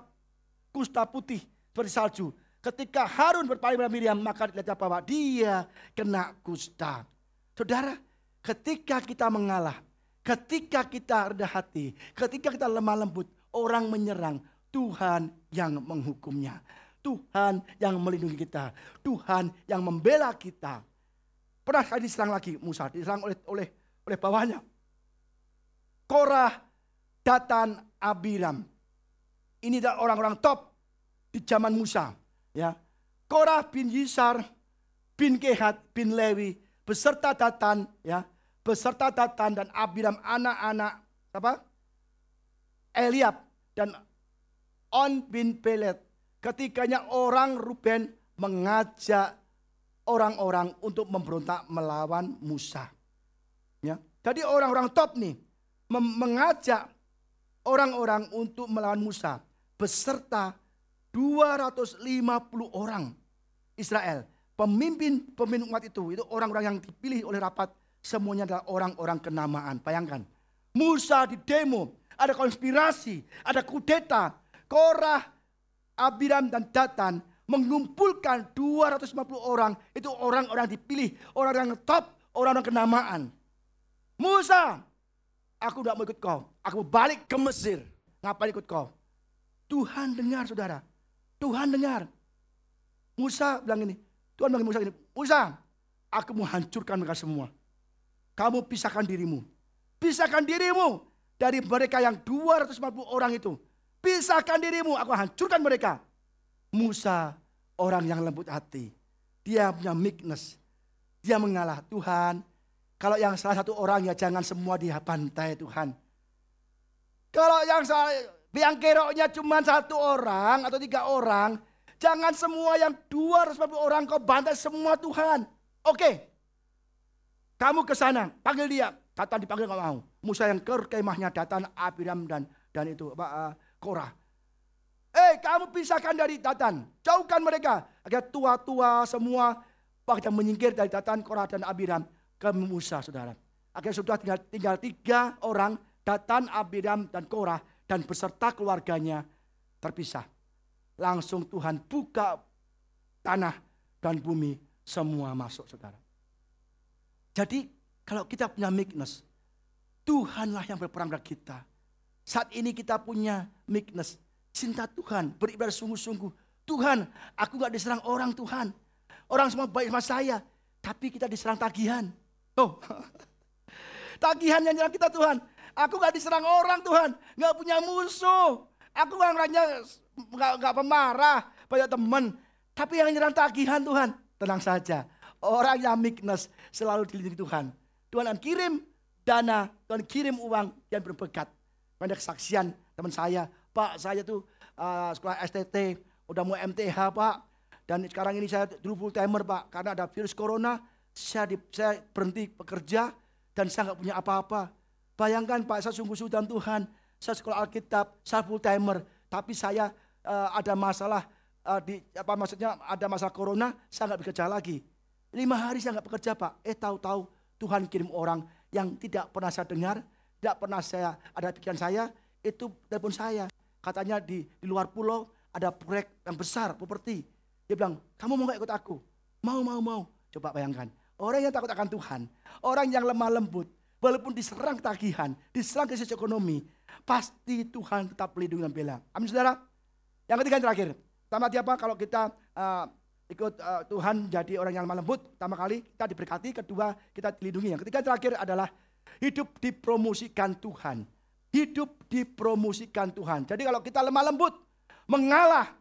putih seperti salju. Ketika Harun berpaling pada Miriam, maka dilihat bahwa dia kena kusta. Saudara, ketika kita mengalah, ketika kita rendah hati, ketika kita lemah lembut, orang menyerang, Tuhan yang menghukumnya. Tuhan yang melindungi kita. Tuhan yang membela kita. Pernah kali diserang lagi Musa, diserang oleh bawahnya. Korah, Datan, Abiram. Ini adalah orang-orang top di zaman Musa. Ya. Korah bin Yisar, bin Kehat, bin Lewi, beserta Datan, ya, beserta Datan dan Abiram, anak-anak Eliab dan On bin Pelet. Ketikanya orang Ruben mengajak orang-orang untuk memberontak melawan Musa. Ya. Jadi orang-orang top nih mengajak orang-orang untuk melawan Musa beserta 250 orang Israel. Pemimpin umat itu orang-orang yang dipilih oleh rapat, semuanya adalah orang-orang kenamaan. Bayangkan, Musa di demo ada konspirasi, ada kudeta. Korah, Abiram dan Datan mengumpulkan 250 orang. Itu orang-orang dipilih, orang-orang top, orang-orang kenamaan. Musa, aku tidak mau ikut kau. Aku mau balik ke Mesir. Ngapain ikut kau? Tuhan dengar saudara. Tuhan dengar. Musa bilang ini. Tuhan bilang Musa ini. Musa, aku mau hancurkan mereka semua. Kamu pisahkan dirimu. Pisahkan dirimu dari mereka yang 250 orang itu. Pisahkan dirimu, aku hancurkan mereka. Musa orang yang lembut hati. Dia punya meekness. Dia mengalah. Tuhan, kalau yang salah satu orang ya jangan semua dia bantai Tuhan. Kalau yang keroknya cuma 1 orang atau 3 orang, jangan semua yang 250 orang kau bantai semua Tuhan. Oke. Kamu ke sana, panggil dia. Datan dipanggil nggak mau. Musa yang ke kemahnya Datan, Abiram dan itu Korah. Kamu pisahkan dari Datan, jauhkan mereka. Agar tua-tua semua pada menyingkir dari Datan, Korah dan Abiram ke Musa, saudara. Akhirnya sudah tinggal 3 orang, Datan, Abiram dan Korah dan beserta keluarganya terpisah. Langsung Tuhan buka tanah dan bumi semua masuk, saudara. Jadi kalau kita punya meekness, Tuhanlah yang berperang bagi kita. Saat ini kita punya meekness, cinta Tuhan, beribadah sungguh-sungguh. Tuhan, aku gak diserang orang Tuhan. Orang semua baik sama saya, tapi kita diserang tagihan. Oh, tagihan yang nyerang kita Tuhan. Aku gak diserang orang Tuhan, gak punya musuh. Aku orangnya gak pemarah, banyak teman. Tapi yang nyerang tagihan Tuhan, tenang saja. Orang yang meekness selalu dilindungi Tuhan. Tuhan akan kirim dana, Tuhan kirim uang yang berberkat. Banyak kesaksian teman saya, Pak saya tuh sekolah STT, udah mau MTH Pak. Dan sekarang ini saya dulu full timer Pak, karena ada virus corona, saya berhenti bekerja dan saya nggak punya apa-apa. Bayangkan Pak, saya sungguh-sungguh dalam Tuhan, saya sekolah Alkitab, saya full timer, tapi saya ada masalah maksudnya ada masalah corona, saya nggak bekerja lagi. 5 hari saya nggak bekerja Pak. Tahu-tahu Tuhan kirim orang yang tidak pernah saya dengar, tidak pernah saya ada pikiran saya, itu telepon saya. Katanya di luar pulau ada proyek yang besar, properti. Dia bilang, kamu mau gak ikut aku? Mau. Coba bayangkan, orang yang takut akan Tuhan, orang yang lemah lembut, walaupun diserang tagihan, diserang krisis ekonomi, pasti Tuhan tetap melindungi dan bela. Amin saudara. Yang ketiga yang terakhir, tamat apa kalau kita ikut Tuhan jadi orang yang lemah lembut, pertama kali kita diberkati, kedua kita dilindungi. Yang ketiga terakhir adalah hidup dipromosikan Tuhan. Hidup dipromosikan Tuhan. Jadi kalau kita lemah lembut, mengalah,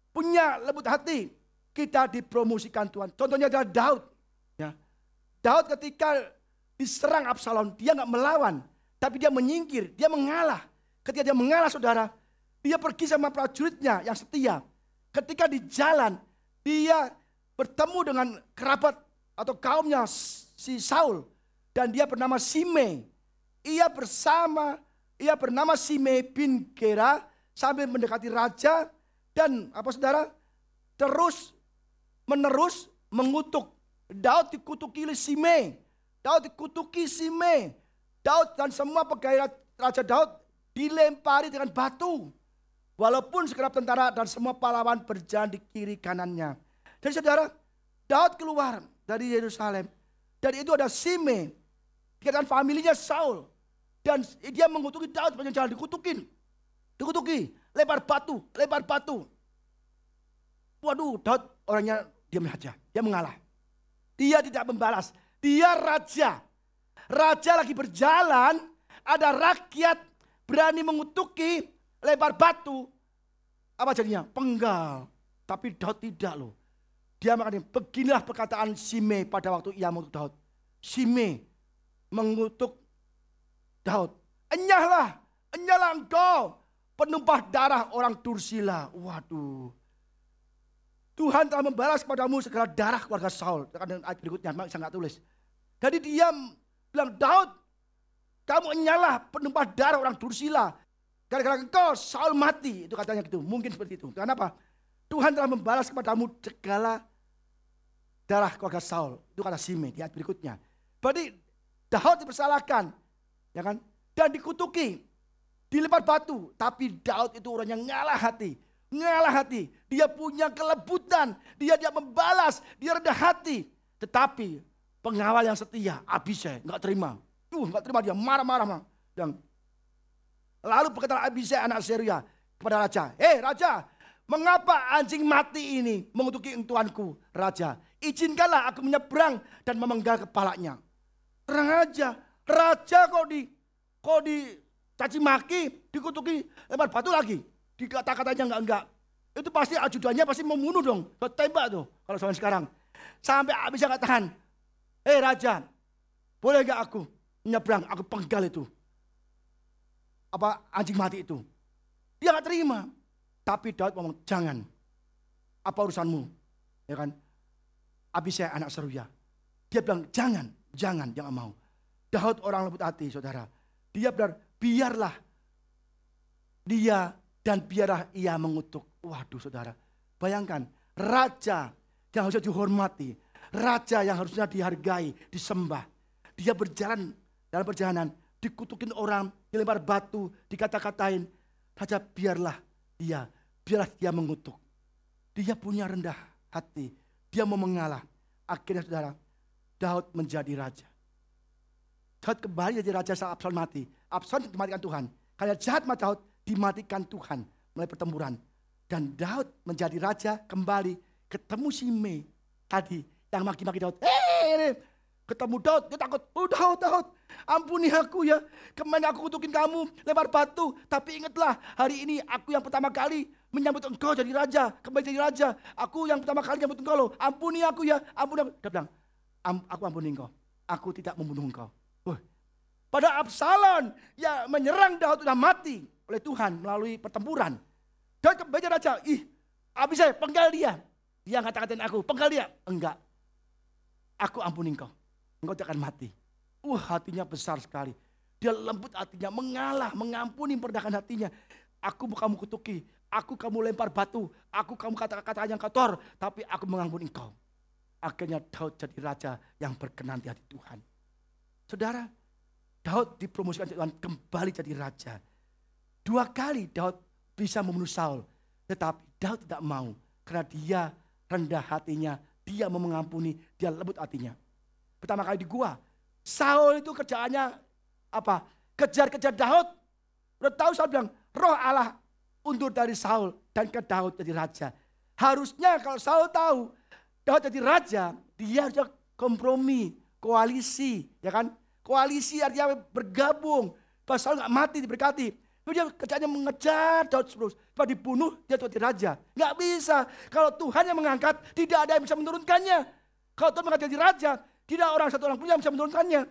punya lembut hati, kita dipromosikan Tuhan. Contohnya adalah Daud. Ya. Daud ketika diserang Absalom, dia nggak melawan, tapi dia menyingkir, dia mengalah. Ketika dia mengalah saudara, dia pergi sama prajuritnya yang setia. Ketika di jalan, dia bertemu dengan kerabat atau kaumnya si Saul. Dan dia bernama Simei. Ia bernama Simei bin Gera sambil mendekati raja. Dan apa saudara? Terus menerus mengutuk. Daud dikutuki oleh Simei. Daud dikutuki Simei. Daud dan semua pegawai Raja Daud dilempari dengan batu. Walaupun segenap tentara dan semua pahlawan berjalan di kiri kanannya. Jadi saudara, Daud keluar dari Yerusalem. Dan itu ada Simei. Dikatakan familinya Saul. Dan dia mengutuki Daud sepanjang jalan, dikutuki. Lempar batu. Waduh, Daud orangnya diam saja. Dia mengalah. Dia tidak membalas. Dia raja. Raja lagi berjalan, ada rakyat berani mengutuki, lempar batu. Apa jadinya? Penggal. Tapi Daud tidak loh. Dia mengatakan, beginilah perkataan Simei pada waktu ia mengutuk Daud. Simei mengutuk Daud. Enyahlah engkau penumpah darah orang Dursila. Waduh. Tuhan telah membalas kepadamu segala darah keluarga Saul. Dengan ayat berikutnya, memang saya nggak tulis. Jadi dia bilang, Daud, kamu enyahlah penumpah darah orang Dursila. Gara-gara engkau Saul mati. Itu katanya gitu. Mungkin seperti itu. Kenapa? Tuhan telah membalas kepadamu segala darah keluarga Saul. Itu kata Simei di ayat berikutnya. Berarti Daud dipersalahkan. Ya kan? Dan dikutuki. dilempar batu. Tapi Daud itu orang yang ngalah hati. Ngalah hati. Dia punya kelebutan. Dia membalas. Dia rendah hati. Tetapi pengawal yang setia, Abisai, nggak terima. Nggak terima, dia marah-marah. Lalu berkata Abisai anak Seruya kepada raja, raja, mengapa anjing mati ini mengutuki tuanku? Raja, izinkanlah aku menyeberang dan memenggal kepalanya. Terang aja, raja kok dicaci maki, dikutuki, lempar batu lagi. Dikata-katanya enggak. Itu pasti ajudannya pasti membunuh dong. Tembak tuh kalau zaman sekarang. Sampai Abisai nggak tahan. Raja, boleh gak aku menyeberang, aku penggal itu anjing mati itu. Dia gak terima. Tapi Daud ngomong, jangan. Apa urusanmu? Ya kan? Abisai anak Seruya. Dia bilang, jangan, jangan mau. Daud orang lembut hati, saudara. Dia biarlah dia dan biarlah ia mengutuk. Waduh, saudara. Bayangkan, raja yang harusnya dihormati, raja yang harusnya dihargai, disembah. Dia berjalan dalam perjalanan, dikutukin orang, dilempar batu, dikata-katain. Raja biarlah dia mengutuk. Dia punya rendah hati, dia mau mengalah. Akhirnya saudara, Daud menjadi raja. Daud kembali jadi raja saat Absalom mati. Absalom dimatikan Tuhan. Karena jahat mati Daud, dimatikan Tuhan melalui pertempuran. Dan Daud menjadi raja kembali, ketemu Simei tadi yang maki-maki Daud. Ketemu Daud, dia takut. Daud, ampuni aku ya. Kemarin aku kutukin kamu, lempar batu. Tapi ingatlah, hari ini aku yang pertama kali menyambut engkau jadi raja. Kembali jadi raja. Aku yang pertama kali menyambut engkau loh. Ampuni aku ya, ampuni aku. Dia bilang, aku ampuni engkau. Aku tidak membunuh engkau. Pada Absalom yang menyerang Daud sudah mati oleh Tuhan melalui pertempuran. Daud kembali jadi raja. Abisai, penggal dia. Dia ngata-ngatain aku, penggal dia. Enggak. Aku ampuni engkau. Engkau tidak akan mati. Hatinya besar sekali. Dia lembut hatinya, mengalah, mengampuni merendahkan hatinya. Aku kamu kutuki, aku kamu lempar batu, aku kamu kata-kata yang kotor, tapi aku mengampuni engkau. Akhirnya Daud jadi raja yang berkenan di hati Tuhan. Saudara, Daud dipromosikan Tuhan kembali jadi raja. 2 kali Daud bisa membunuh Saul, tetapi Daud tidak mau karena dia rendah hatinya, dia mau mengampuni, dia lembut hatinya. Pertama kali di gua, Saul itu kerjaannya apa? Kejar-kejar Daud. Udah tahu Saul bilang, roh Allah undur dari Saul dan ke Daud jadi raja. Harusnya kalau Saul tahu Daud jadi raja, dia harusnya kompromi, koalisi, ya kan? Koalisi artinya bergabung. Pas Saul nggak mati diberkati. Dia kerjanya mengejar Daud terus. Supaya dibunuh, dia jadi raja. Nggak bisa. Kalau Tuhan yang mengangkat, tidak ada yang bisa menurunkannya. Kalau Tuhan mengangkat jadi raja, tidak satu orang pun yang bisa menurunkannya.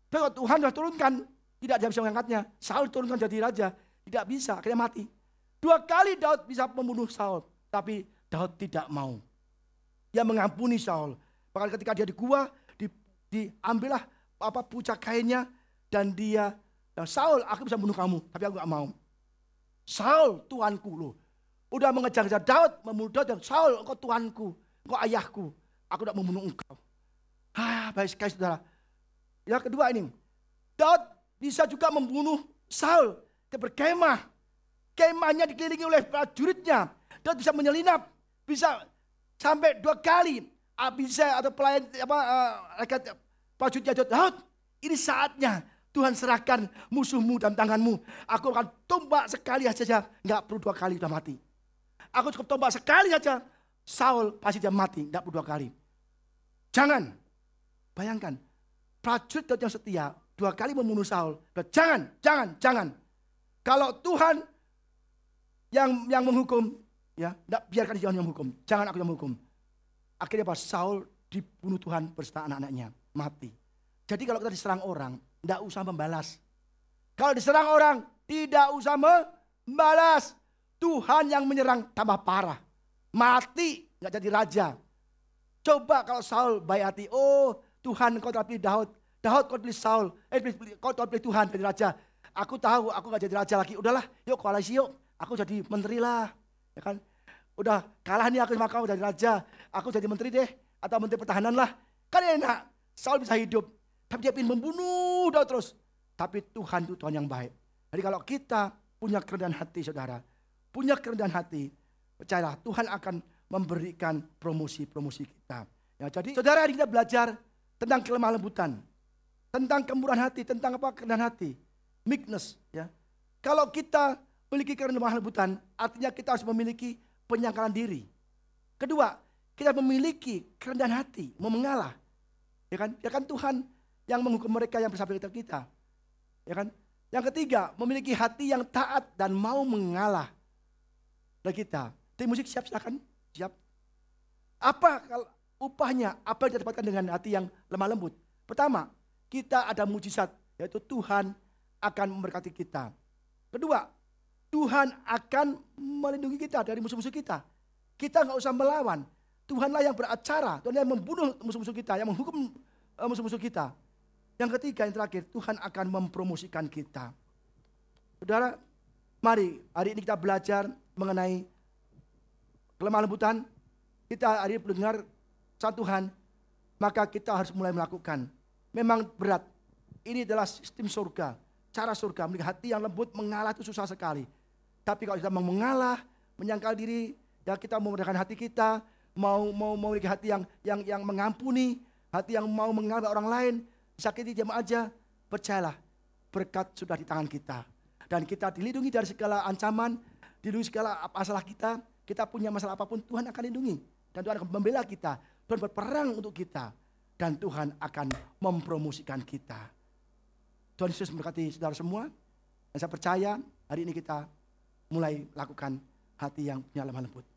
Tapi kalau Tuhan sudah turunkan, tidak ada yang bisa mengangkatnya. Saul turunkan jadi raja, tidak bisa, akhirnya mati. 2 kali Daud bisa membunuh Saul, tapi Daud tidak mau. Dia mengampuni Saul. Bahkan ketika dia di gua, diambillah pucak kainnya, dan Saul, aku bisa bunuh kamu, tapi aku gak mau. Saul, Tuanku loh. Udah mengejar-ngejar Daud, membunuh Daud, dan Saul, engkau Tuanku, engkau ayahku. Aku tidak membunuh engkau. Baik sekali saudara. Yang kedua ini, Daud bisa juga membunuh Saul. Dia berkemah. Kemahnya dikelilingi oleh prajuritnya. Daud bisa menyelinap. Bisa sampai 2 kali. Abisai atau pelayan prajuritnya Daud, ini saatnya Tuhan serahkan musuhmu dalam tanganmu. Aku akan tombak sekali saja. Enggak perlu 2 kali sudah mati. Aku cukup tombak sekali saja. Saul pasti dia mati. Enggak perlu 2 kali. Jangan. Bayangkan. Prajurit Daud yang setia 2 kali membunuh Saul. Jangan. Kalau Tuhan yang menghukum, ya, enggak biarkan dia yang menghukum. Jangan aku yang menghukum. Akhirnya Saul dibunuh Tuhan beserta anak-anaknya. Mati. Jadi kalau kita diserang orang, tidak usah membalas. Kalau diserang orang, tidak usah membalas. Tuhan yang menyerang tambah parah. Mati, nggak jadi raja. Coba kalau Saul baik hati, Tuhan kau telah pilih Daud. Daud kau pilih Saul. Kau telah pilih Tuhan jadi raja. Aku tahu aku nggak jadi raja lagi. Udahlah, yuk koalisi yuk. Aku jadi menteri lah. Ya kan? Udah kalah nih aku sama kau jadi raja. Aku jadi menteri deh. Atau menteri pertahanan lah. Kan enak. Saul bisa hidup. Tapi dia ingin membunuh Daud terus. Tapi Tuhan itu Tuhan yang baik. Jadi kalau kita punya kerendahan hati saudara, punya kerendahan hati, percayalah Tuhan akan memberikan promosi-promosi kita. Ya, jadi saudara, hari kita belajar tentang kelemah lembutan, tentang kemurahan hati, tentang apa kerendahan hati, meekness. Ya, kalau kita memiliki kelemah lembutan, artinya kita harus memiliki penyangkalan diri. Kedua, kita memiliki kerendahan hati, mau mengalah. Ya kan Tuhan yang menghukum mereka yang bersabda kita. Ya kan? Yang ketiga, memiliki hati yang taat dan mau mengalah dari kita. Tim musik siap, silakan. Siap. Apa kalau upahnya? Apa yang kita dapatkan dengan hati yang lemah lembut? Pertama, kita ada mujizat, yaitu Tuhan akan memberkati kita. Kedua, Tuhan akan melindungi kita dari musuh-musuh kita. Kita nggak usah melawan. Tuhanlah yang beracara, Tuhan yang membunuh musuh-musuh kita, yang menghukum musuh-musuh kita. Yang ketiga, yang terakhir, Tuhan akan mempromosikan kita. Saudara, mari hari ini kita belajar mengenai kelemah lembutan. Kita hari ini mendengar Tuhan, maka kita harus mulai melakukan. Memang berat. Ini adalah sistem surga, cara surga. Memiliki hati yang lembut, mengalah itu susah sekali. Tapi kalau kita mau mengalah, menyangkal diri, ya kita memudahkan hati kita, mau memiliki hati yang mengampuni, hati yang mau mengalah orang lain, sakiti diam aja, percayalah berkat sudah di tangan kita. Dan kita dilindungi dari segala ancaman, dilindungi segala masalah kita. Kita punya masalah apapun, Tuhan akan lindungi. Dan Tuhan akan membela kita. Tuhan berperang untuk kita. Dan Tuhan akan mempromosikan kita. Tuhan Yesus memberkati saudara semua. Dan saya percaya hari ini kita mulai lakukan hati yang punya lemah lembut.